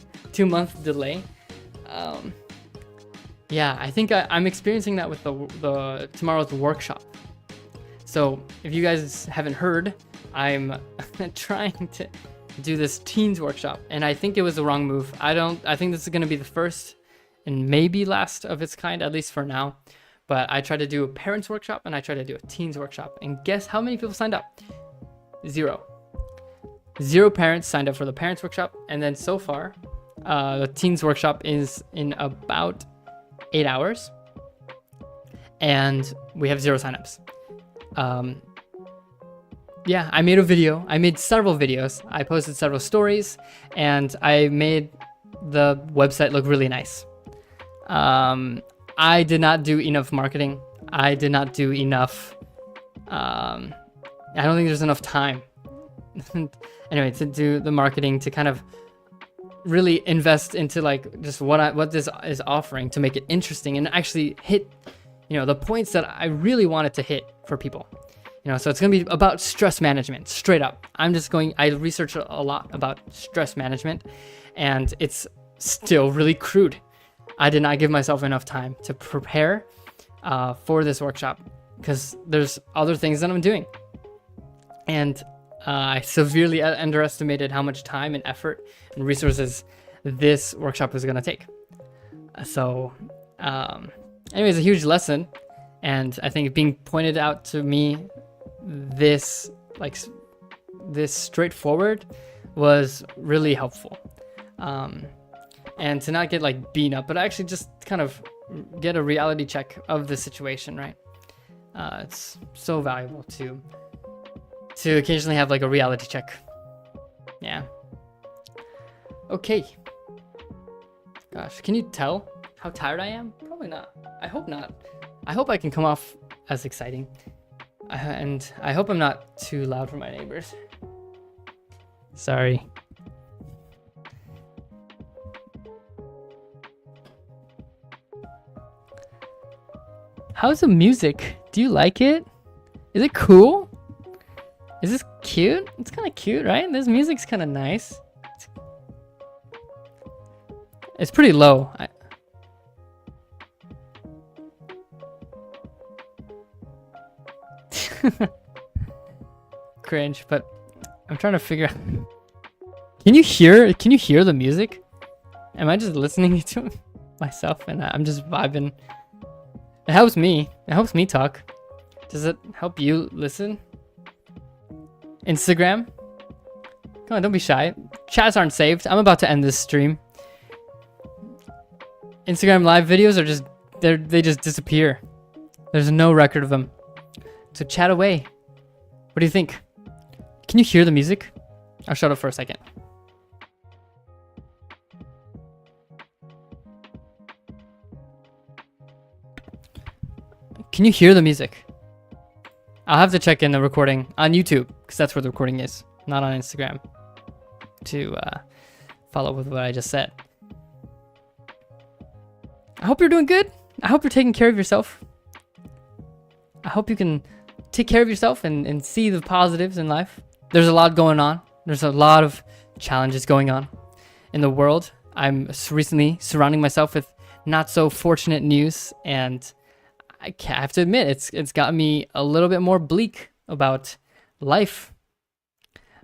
Yeah, I think I'm experiencing that with the tomorrow's workshop. So if you guys haven't heard, I'm trying to do this teens workshop, and I think it was the wrong move. I think this is going to be the first and maybe last of its kind, at least for now. But I tried to do a parents workshop and I tried to do a teens workshop, and guess how many people signed up? 0 parents signed up for the parents workshop. And then so far, the teens workshop is in about 8 hours, and we have 0 signups. Yeah, I made a video. I made several videos. I posted several stories, and I made the website look really nice. I did not do enough marketing. I did not do enough. I don't think there's enough time. Anyway, to do the marketing, to kind of really invest into like just what this is offering, to make it interesting and actually hit, the points that I really wanted to hit for people. So it's going to be about stress management, straight up. I researched a lot about stress management, and it's still really crude. I did not give myself enough time to prepare for this workshop, because there's other things that I'm doing. And I severely underestimated how much time and effort and resources this workshop is going to take. So, anyways, a huge lesson. And I think being pointed out to me this straightforward was really helpful. And to not get like beaten up, but actually just kind of get a reality check of the situation, right? It's so valuable to occasionally have like a reality check. Yeah. Okay. Gosh, can you tell how tired I am? Probably not. I hope not. I hope I can come off as exciting. And I hope I'm not too loud for my neighbors. Sorry. How's the music? Do you like it? Is it cool? Is this cute? It's kind of cute, right? This music's kind of nice. It's pretty low. Cringe, but I'm trying to figure out. Can you hear the music? Am I just listening to myself and I'm just vibing? It helps me. It helps me talk. Does it help you listen? Instagram? Come on, don't be shy. Chats aren't saved. I'm about to end this stream. Instagram live videos are just they just disappear. There's no record of them. So chat away. What do you think? Can you hear the music? I'll shut up for a second. Can you hear the music? I'll have to check in the recording on YouTube because that's where the recording is, not on Instagram, to follow up with what I just said. I hope you're doing good. I hope you're taking care of yourself. I hope you can take care of yourself and see the positives in life. There's a lot going on. There's a lot of challenges going on in the world. I'm recently surrounding myself with not so fortunate news, and I have to admit it's got me a little bit more bleak about life.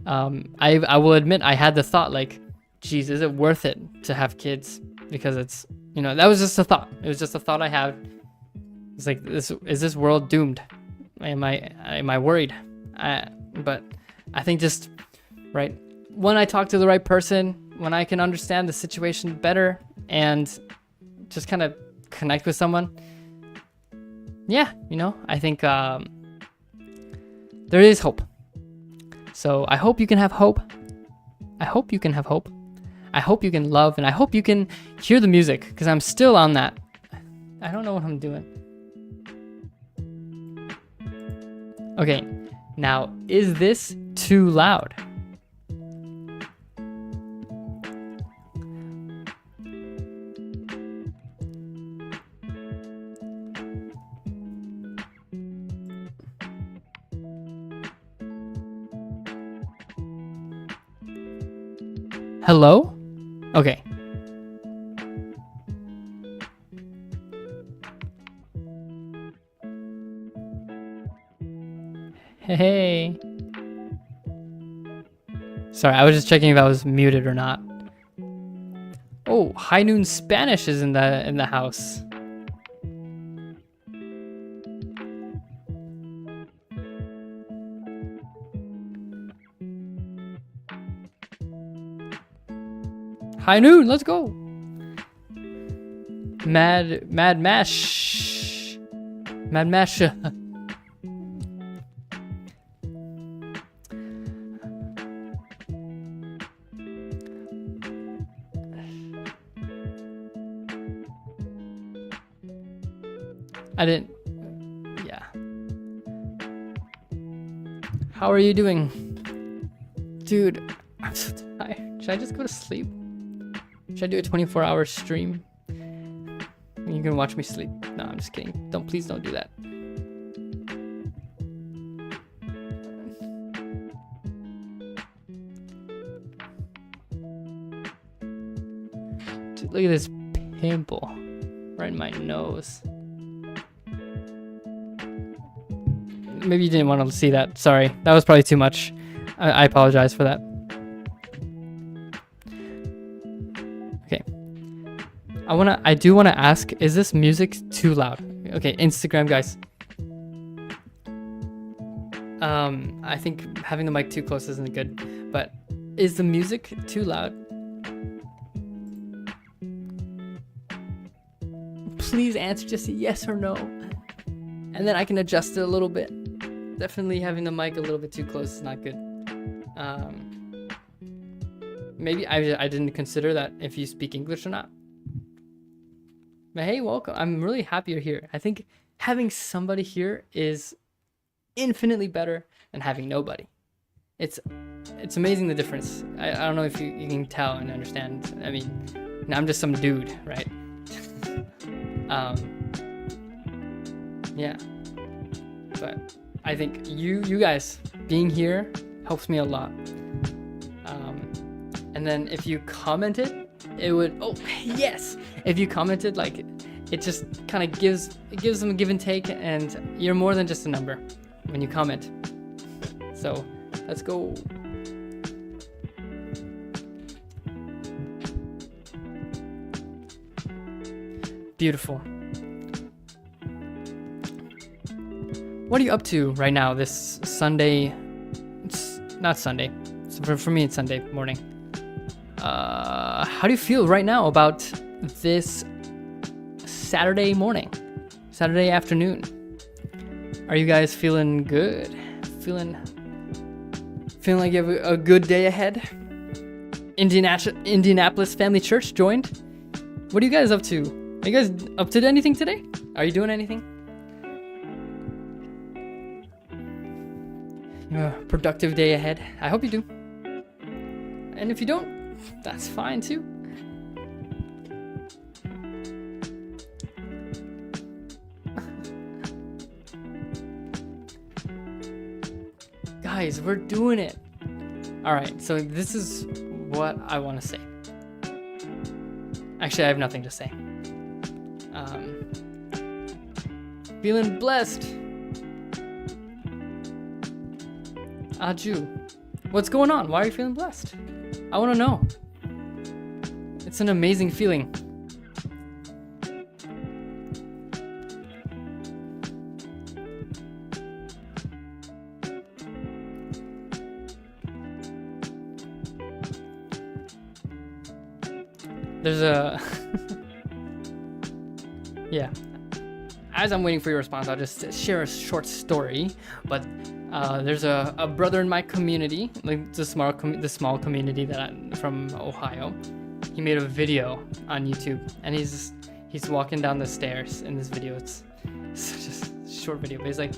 I will admit I had the thought like, geez, is it worth it to have kids? Because it's, you know, that was just a thought. It was just a thought I had. It's like, is this world doomed? Am I worried? But I think just right when I talk to the right person, when I can understand the situation better and just kind of connect with someone. Yeah, you know, I think there is hope. So I hope you can have hope. I hope you can have hope. I hope you can love, and I hope you can hear the music, because I'm still on that. I don't know what I'm doing. Okay, now, is this too loud? Hello? Okay. Hey. Sorry, I was just checking if I was muted or not. Oh, High Noon Spanish is in the house. High Noon, let's go. Mad Mash. Mad Mash. I didn't. Yeah. How are you doing? Dude, I'm so tired. Should I just go to sleep? Should I do a 24-hour stream? You can watch me sleep. No, I'm just kidding. Please don't do that. Dude, look at this pimple right in my nose. Maybe you didn't want to see that. Sorry, that was probably too much. I apologize for that. Okay. I do wanna ask, is this music too loud? Okay, Instagram guys. I think having the mic too close isn't good, but is the music too loud? Please answer just a yes or no, and then I can adjust it a little bit. Definitely having the mic a little bit too close is not good. Maybe I didn't consider that if you speak English or not. But hey, welcome. I'm really happy you're here. I think having somebody here is infinitely better than having nobody. It's amazing the difference. I don't know if you can tell and understand. I mean, I'm just some dude, right? Yeah. But I think you guys being here helps me a lot. And then if you commented, it would, oh yes, if you commented, like it just kind of gives them a give and take, and you're more than just a number when you comment. So let's go. Beautiful. What are you up to right now this Sunday? It's not Sunday. For me, it's Sunday morning. How do you feel right now about this Saturday morning? Saturday afternoon? Are you guys feeling good? Feeling like you have a good day ahead? Indianapolis Family Church joined? What are you guys up to? Are you guys up to anything today? Are you doing anything? Productive day ahead. I hope you do. And if you don't, that's fine too. Guys, we're doing it. All right, so this is what I want to say. Actually, I have nothing to say. Feeling blessed. Aju, what's going on? Why are you feeling blessed? I want to know. It's an amazing feeling. There's a yeah. As I'm waiting for your response, I'll just share a short story. But there's a brother in my community, like the small community that I'm from Ohio. He made a video on YouTube, and he's walking down the stairs in this video. It's such a short video, but he's like,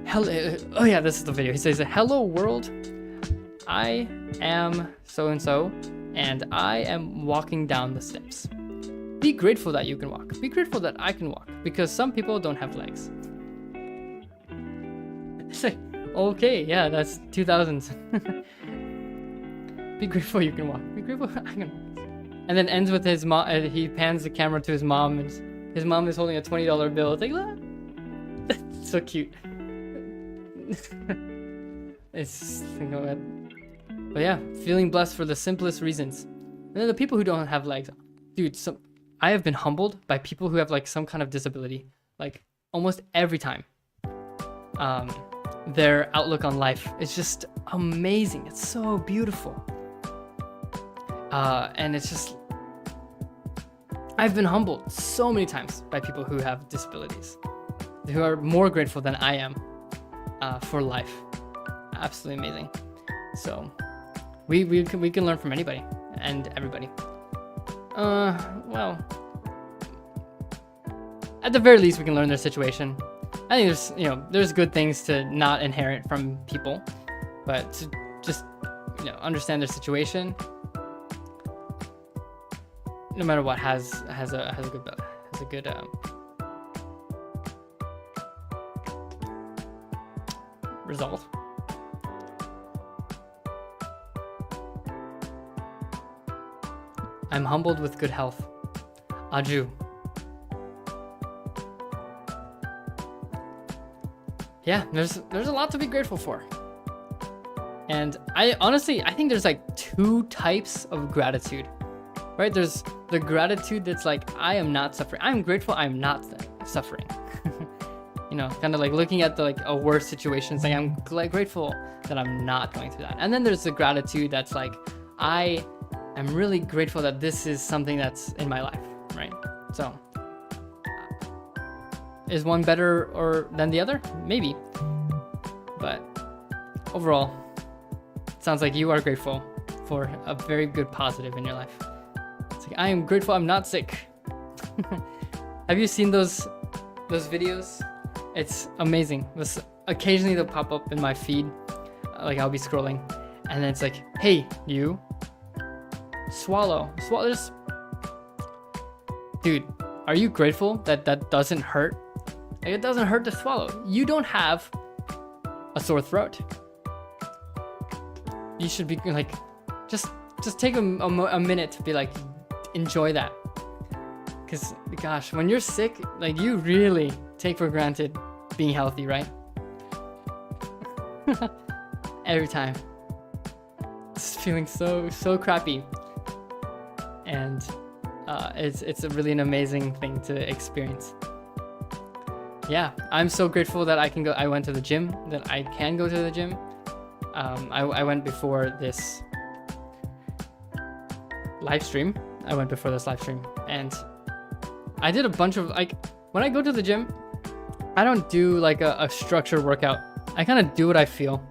hello. Oh yeah, this is the video. He says, "Hello world, I am so and so, and I am walking down the steps. Be grateful that you can walk. Be grateful that I can walk, because some people don't have legs." It's like, okay, yeah, that's 2000s. Be grateful you can walk. Be grateful I can walk. And then ends with his mom. He pans the camera to his mom, and his mom is holding a $20 bill. It's like, ah. That's so cute. It's, you know, but yeah, feeling blessed for the simplest reasons. And then the people who don't have legs, dude. I have been humbled by people who have like some kind of disability, like almost every time. Their outlook on life is just amazing. It's so beautiful. And it's just, I've been humbled so many times by people who have disabilities, who are more grateful than I am for life. Absolutely amazing. So we can learn from anybody and everybody. Well, at the very least, we can learn their situation. I think there's good things to not inherit from people, but to just, understand their situation. No matter what, has a good result. I'm humbled with good health. Aju. Yeah, there's a lot to be grateful for. And I think there's like two types of gratitude, right? There's the gratitude that's like, I am not suffering. I'm grateful I'm not suffering. Kind of like looking at a worse situation, saying I'm grateful that I'm not going through that. And then there's the gratitude that's like, I am really grateful that this is something that's in my life, right? So, is one better than the other? Maybe. But overall, it sounds like you are grateful for a very good positive in your life. It's like, I am grateful I'm not sick. Have you seen those videos? It's amazing. Occasionally they'll pop up in my feed. Like I'll be scrolling, and then it's like, hey, you. Swallow. Just dude, are you grateful that that doesn't hurt? Like, it doesn't hurt to swallow. You don't have a sore throat. You should be like, just take a minute to be like, enjoy that. Because gosh, when you're sick, like, you really take for granted being healthy, right? Every time. It's feeling so crappy. And it's really an amazing thing to experience. Yeah, I'm so grateful that I went to the gym, that I can go to the gym. I went before this live stream. And I did a bunch of, like, when I go to the gym, I don't do like a structured workout. I kind of do what I feel.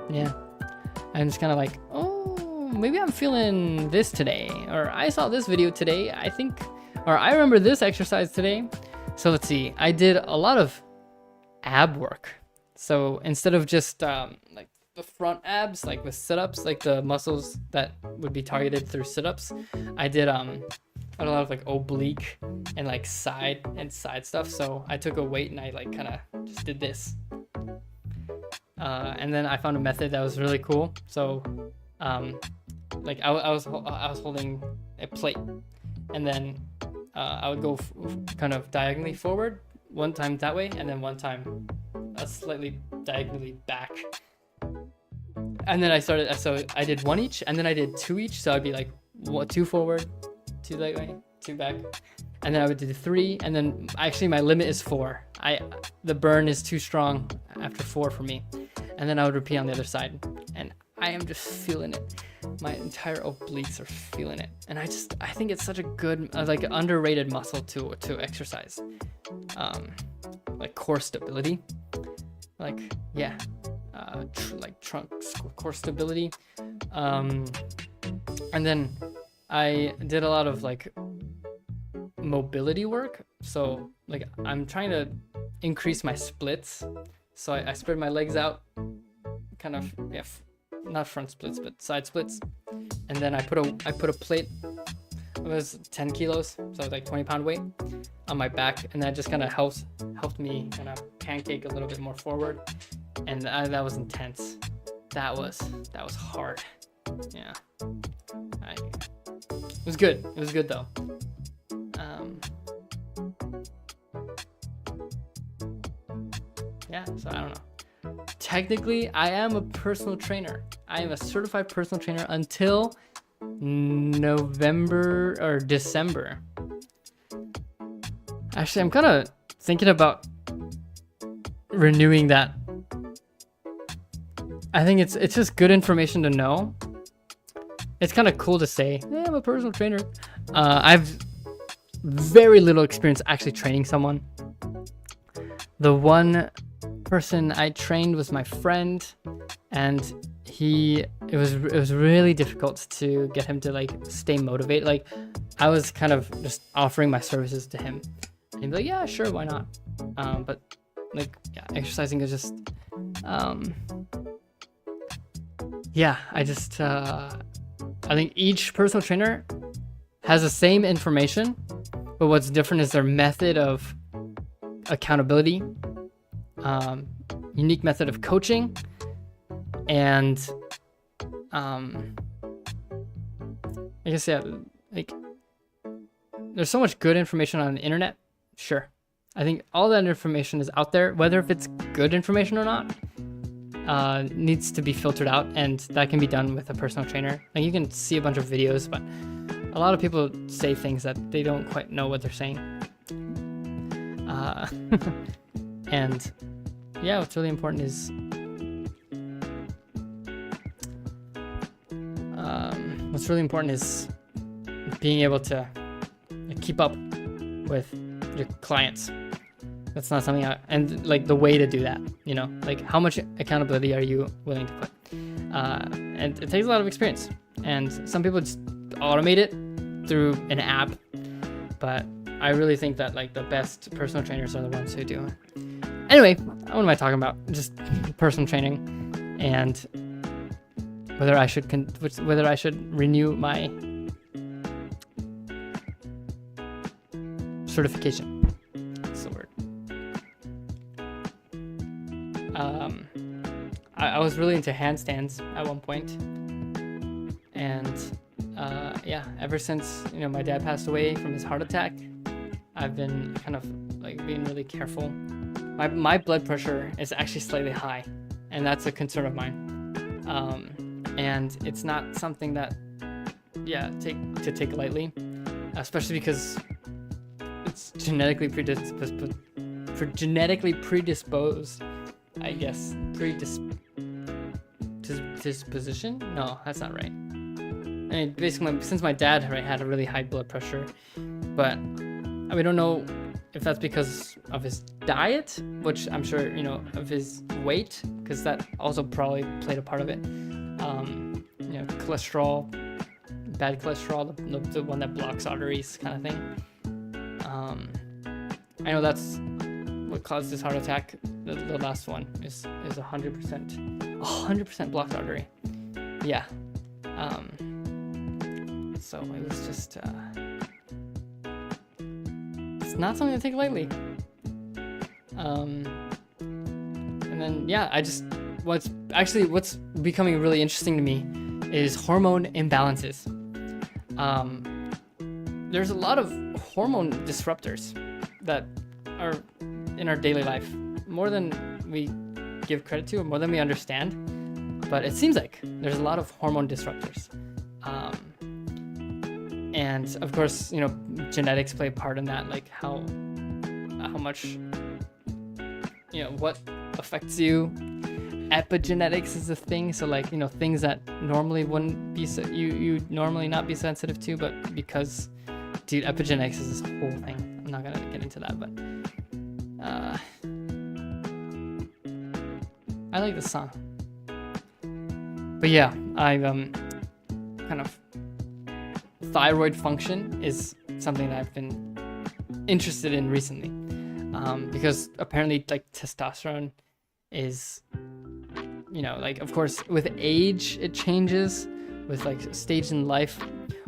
Yeah. I'm just kind of like, oh, maybe I'm feeling this today. Or I saw this video today, I think. Or I remember this exercise today. So let's see. I did a lot of ab work. So instead of just like the front abs, like with sit-ups, like the muscles that would be targeted through sit-ups, I did a lot of like oblique and like side stuff. So I took a weight and I like kind of just did this. And then I found a method that was really cool. So like I was holding a plate, and then I would go kind of diagonally forward one time that way, and then one time slightly diagonally back. And then so I did one each, and then I did two each. So I'd be like, two forward, two that way, two back. And then I would do 3, and then actually my limit is 4. The burn is too strong after 4 for me. And then I would repeat on the other side. And I am just feeling it. My entire obliques are feeling it. And I think it's such a good, like, underrated muscle to exercise. Like core stability. Like, yeah. Like trunk core stability. And then I did a lot of like mobility work. So like I'm trying to increase my splits. So I spread my legs out, kind of, yeah, not front splits, but side splits. And then I put a plate, it was 10 kilos, so it was like 20-pound weight on my back. And that just kind of helped me kind of pancake a little bit more forward. And that was intense. That was hard. Yeah. It was good. It was good though. Yeah, so I don't know. Technically, I am a personal trainer. I am a certified personal trainer until November or December. Actually, I'm kind of thinking about renewing that. I think it's just good information to know. It's kind of cool to say, hey, I'm a personal trainer. I've very little experience actually training someone. The one person I trained was my friend, and it was really difficult to get him to like stay motivated. Like I was kind of just offering my services to him, and he'd be like, yeah, sure, why not? But like, yeah, exercising is just yeah, I think each personal trainer has the same information, but what's different is their method of accountability, unique method of coaching, and I guess, yeah, like there's so much good information on the internet. Sure, I think all that information is out there, whether if it's good information or not, needs to be filtered out, and that can be done with a personal trainer. Like you can see a bunch of videos, but a lot of people say things that they don't quite know what they're saying. And yeah, what's really important is being able to keep up with your clients. That's not something and like the way to do that, you know, like how much accountability are you willing to put? And it takes a lot of experience, and some people just automate it through an app, but I really think that like the best personal trainers are the ones who do. Anyway, what am I talking about? Just personal training, and whether I should renew my certification. That's the word. I was really into handstands at one point, and yeah, ever since my dad passed away from his heart attack, I've been kind of like being really careful. My blood pressure is actually slightly high, and that's a concern of mine. And it's not something that take lightly, especially because it's genetically predisposed, I guess. Disposition? No, that's not right. I mean, basically, since my dad had a really high blood pressure, but we don't know if that's because of his diet, which I'm sure, of his weight, because that also probably played a part of it. Cholesterol, bad cholesterol, the one that blocks arteries kind of thing. I know that's what caused his heart attack. The last one is 100% blocked artery. Yeah. So it was just it's not something to take lightly. And then what's becoming really interesting to me is hormone imbalances. There's a lot of hormone disruptors that are in our daily life, more than we give credit to or more than we understand. But it seems like there's a lot of hormone disruptors. And of course, genetics play a part in that, like how much, what affects you. Epigenetics is a thing, so like things that normally wouldn't be you normally not be sensitive to, but because epigenetics is this whole thing. I'm not gonna get into that, but I like the song. But yeah, I've kind of thyroid function is something that I've been interested in recently, because apparently like testosterone is like, of course, with age it changes, with like stage in life.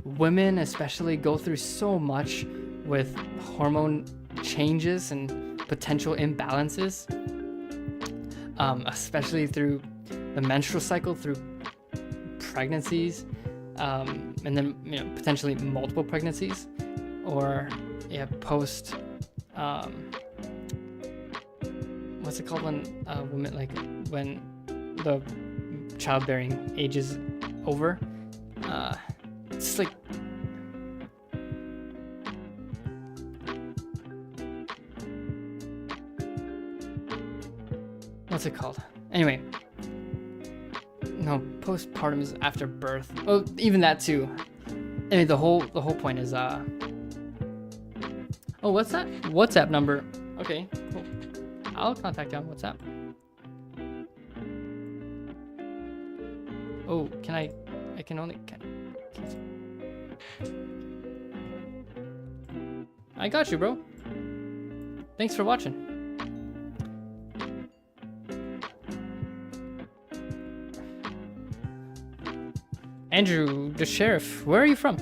Women especially go through so much with hormone changes and potential imbalances, especially through the menstrual cycle, through pregnancies, and then potentially multiple pregnancies, or post what's it called when women, like when the childbearing age is over. It's like what's it called? Anyway, no, postpartum is after birth. Oh, even that too. Anyway, the whole point is oh, what's that? WhatsApp number. Okay, cool. I'll contact you on WhatsApp. Oh, I can only. I got you, bro. Thanks for watching. Andrew, the sheriff, where are you from?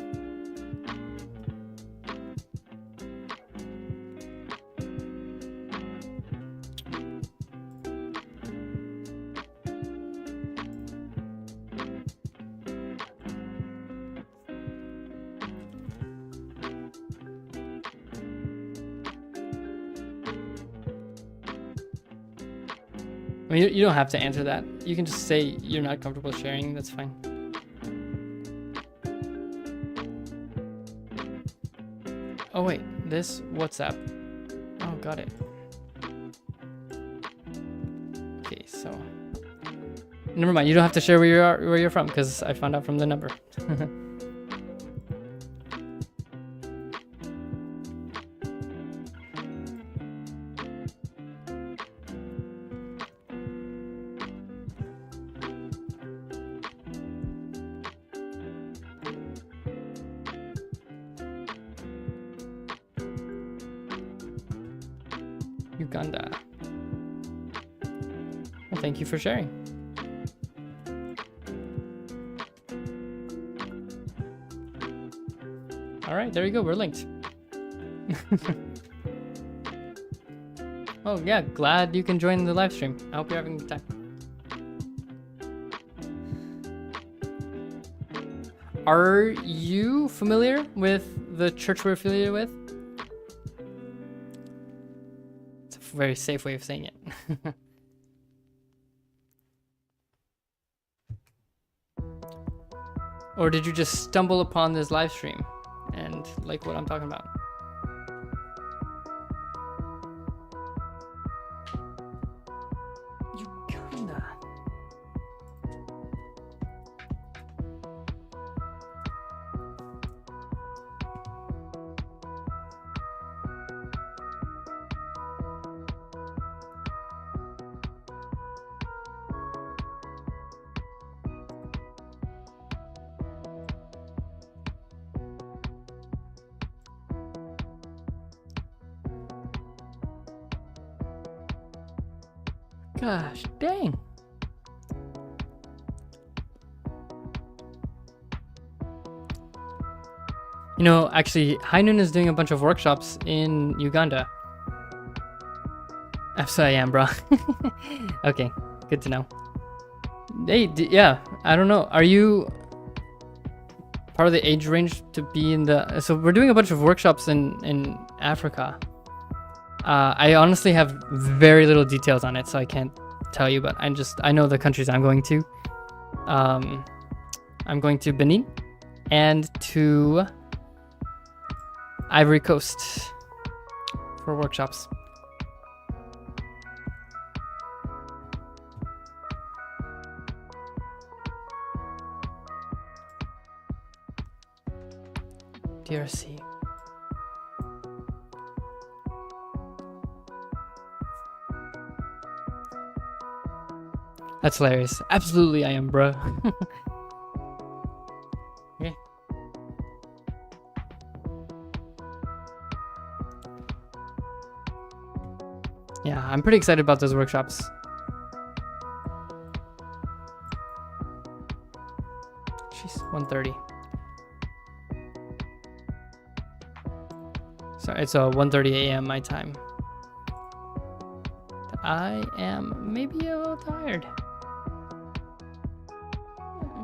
I mean, you don't have to answer that. You can just say you're not comfortable sharing. That's fine. Oh wait, this WhatsApp. Oh, got it. Okay, so never mind. You don't have to share where you're from, because I found out from the number. Uganda. Well, thank you for sharing. All right, there you go. We're linked. Oh yeah, glad you can join the live stream. I hope you're having a good time. Are you familiar with the church we're affiliated with? It's a very safe way of saying it. Or did you just stumble upon this live stream and like what I'm talking about? Uganda. Gosh, dang. You know, actually, High Noon is doing a bunch of workshops in Uganda. Absolutely, I am, bro. Okay, good to know. Hey, yeah, I don't know. Are you part of the age range to be in the... So we're doing a bunch of workshops in Africa. I honestly have very little details on it, so I can't tell you, but I know the countries I'm going to. I'm going to Benin and to Ivory Coast for workshops. DRC. That's hilarious. Absolutely, I am, bro. Okay. Yeah, I'm pretty excited about those workshops. Jeez, 1:30. Sorry, it's 1:30 a.m. my time. I am maybe a little tired.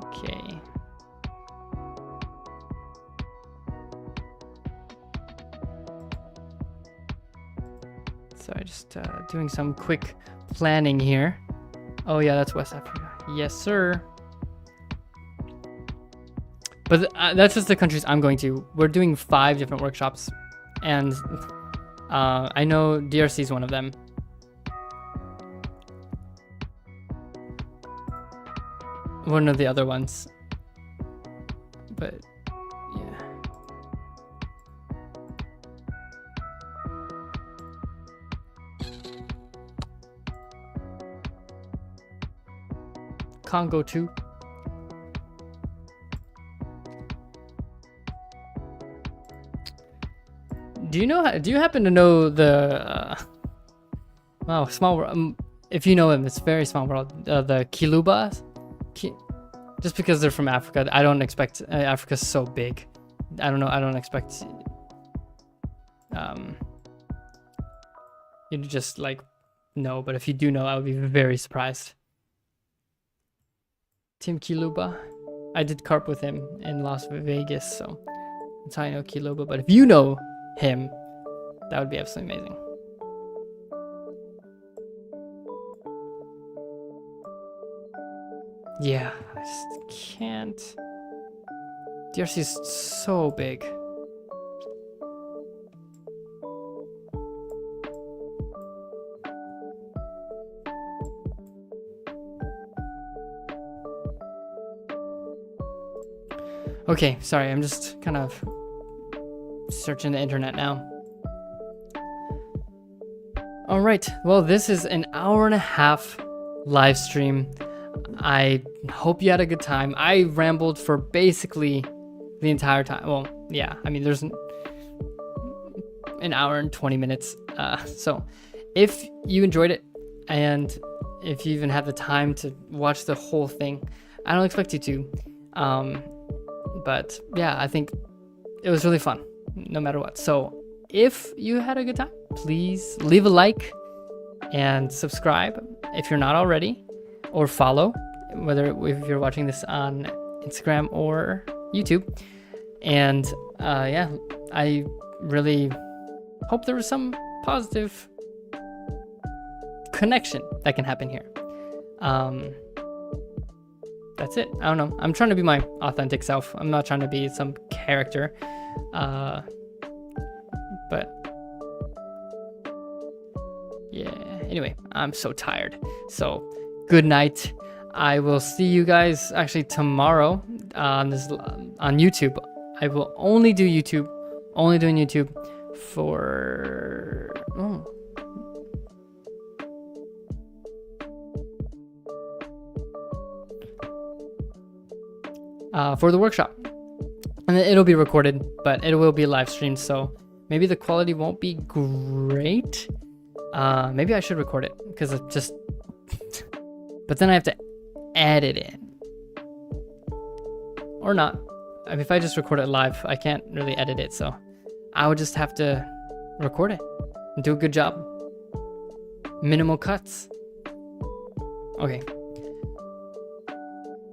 Okay. Sorry, just doing some quick planning here. Oh yeah, that's West Africa. Yes, sir. But that's just the countries I'm going to. We're doing 5 different workshops, and I know DRC is one of them. One of the other ones. But yeah. Congo too. Do you happen to know the wow, small world, if you know him, it's very small world, the Kilubas? Just because they're from Africa, I don't expect Africa's so big. I don't expect you to just like know, but if you do know, I would be very surprised. Tim Kiluba, I did carp with him in Las Vegas, so that's how I know Kiluba. But if you know him, that would be absolutely amazing. Yeah, I just can't. DRC is so big. Okay, sorry, I'm just kind of searching the internet now. All right, well, this is an 1.5 hour live stream. I hope you had a good time. I rambled for basically the entire time. Well, yeah, I mean, there's an hour and 20 minutes. So if you enjoyed it, and if you even had the time to watch the whole thing, I don't expect you to. But yeah, I think it was really fun, no matter what. So if you had a good time, please leave a like and subscribe if you're not already, or follow, whether if you're watching this on Instagram or YouTube. And yeah, I really hope there was some positive connection that can happen here. That's it. I don't know. I'm trying to be my authentic self. I'm not trying to be some character. But yeah, anyway, I'm so tired. So good night. I will see you guys actually tomorrow on YouTube. I will only do YouTube, only doing YouTube for the workshop, and it'll be recorded, but it will be live streamed, so maybe the quality won't be great. Maybe I should record it, because it just but then I have to edit it, or not. I mean, if I just record it live, I can't really edit it, so I would just have to record it and do a good job. Minimal cuts. Okay.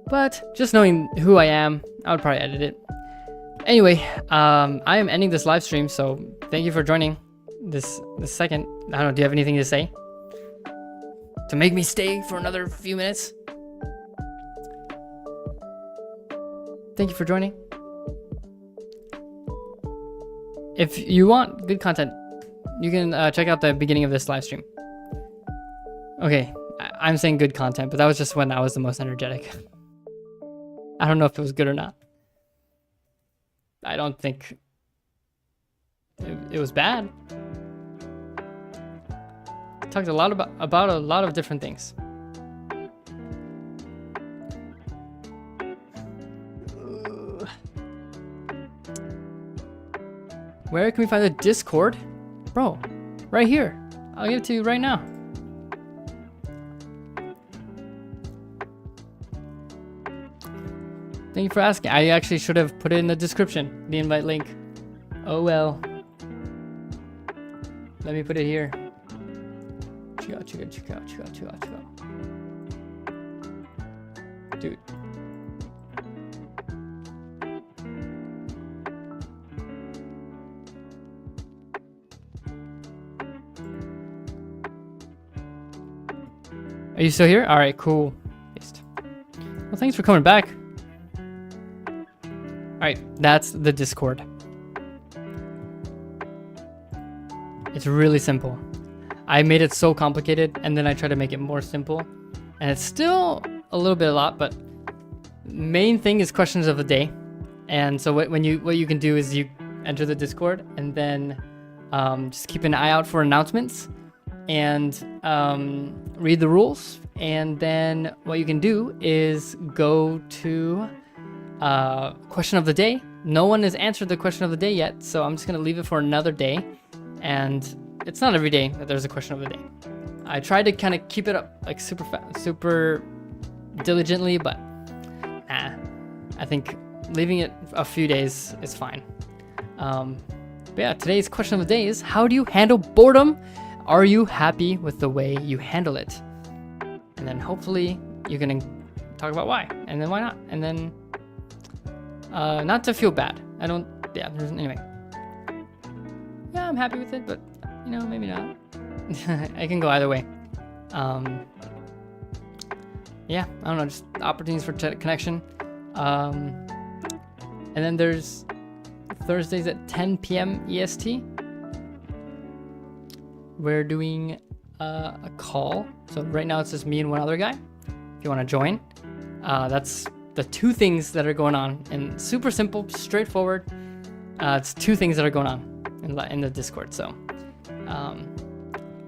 But just knowing who I am, I would probably edit it. Anyway, I am ending this live stream, so thank you for joining this second. I don't know, do you have anything to say? To make me stay for another few minutes? Thank you for joining. If you want good content, you can check out the beginning of this live stream. Okay, I'm saying good content, but that was just when I was the most energetic. I don't know if it was good or not. I don't think it was bad. Talked a lot about a lot of different things. Where can we find the Discord? Bro, right here. I'll give it to you right now. Thank you for asking. I actually should have put it in the description, the invite link. Oh well. Let me put it here. Check out. Dude. Are you still here? All right, cool. Well, thanks for coming back. All right, that's the Discord. It's really simple. I made it so complicated, and then I try to make it more simple, and it's still a lot, but main thing is questions of the day. And so what you can do is you enter the Discord, and then just keep an eye out for announcements, and read the rules. And then what you can do is go to question of the day. No one has answered the question of the day yet, so I'm just gonna leave it for another day. And it's not every day that there's a question of the day. I tried to kind of keep it up like super diligently, but nah, I think leaving it a few days is fine. But yeah, today's question of the day is, how do you handle boredom? Are you happy with the way you handle it? And then hopefully you can talk about why, and then why not, and then not to feel bad. Anyway. Yeah, I'm happy with it, but you know, maybe not. I can go either way. Yeah, I don't know, just opportunities for connection. And then there's Thursdays at 10 p.m. EST. We're doing a call. So right now it's just me and one other guy. If you want to join, that's the two things that are going on, and super simple, straightforward. It's two things that are going on in the Discord. So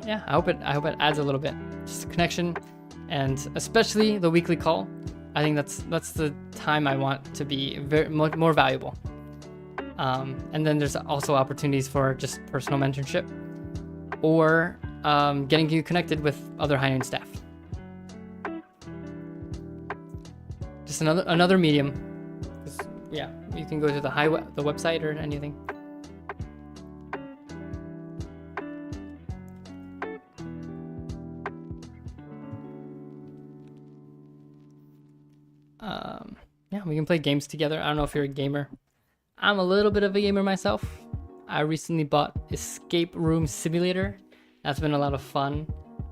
yeah, I hope it adds a little bit, just a connection, and especially the weekly call. I think that's the time I want to be more valuable. And then there's also opportunities for just personal mentorship, or getting you connected with other High Noon staff. Just another medium. Yeah, you can go to the website or anything. We can play games together. I don't know if you're a gamer. I'm a little bit of a gamer myself. I recently bought Escape Room Simulator. That's been a lot of fun.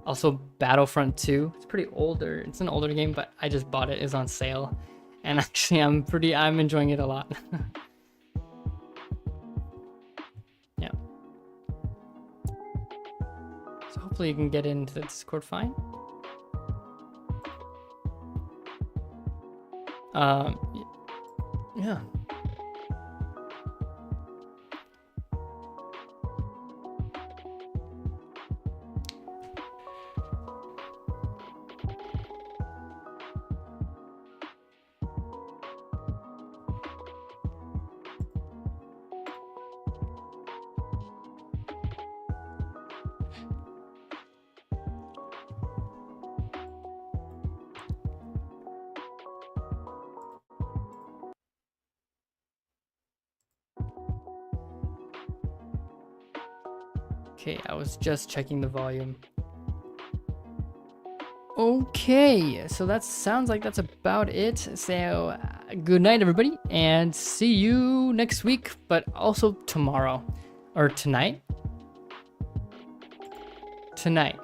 Also Battlefront 2. It's pretty older. It's an older game, but I just bought it. It's on sale. And actually I'm enjoying it a lot. Yeah. So hopefully you can get into the Discord fine. Yeah. Okay, I was just checking the volume. Okay, so that sounds like that's about it. So good night, everybody, and see you next week, but also tomorrow or tonight. Tonight.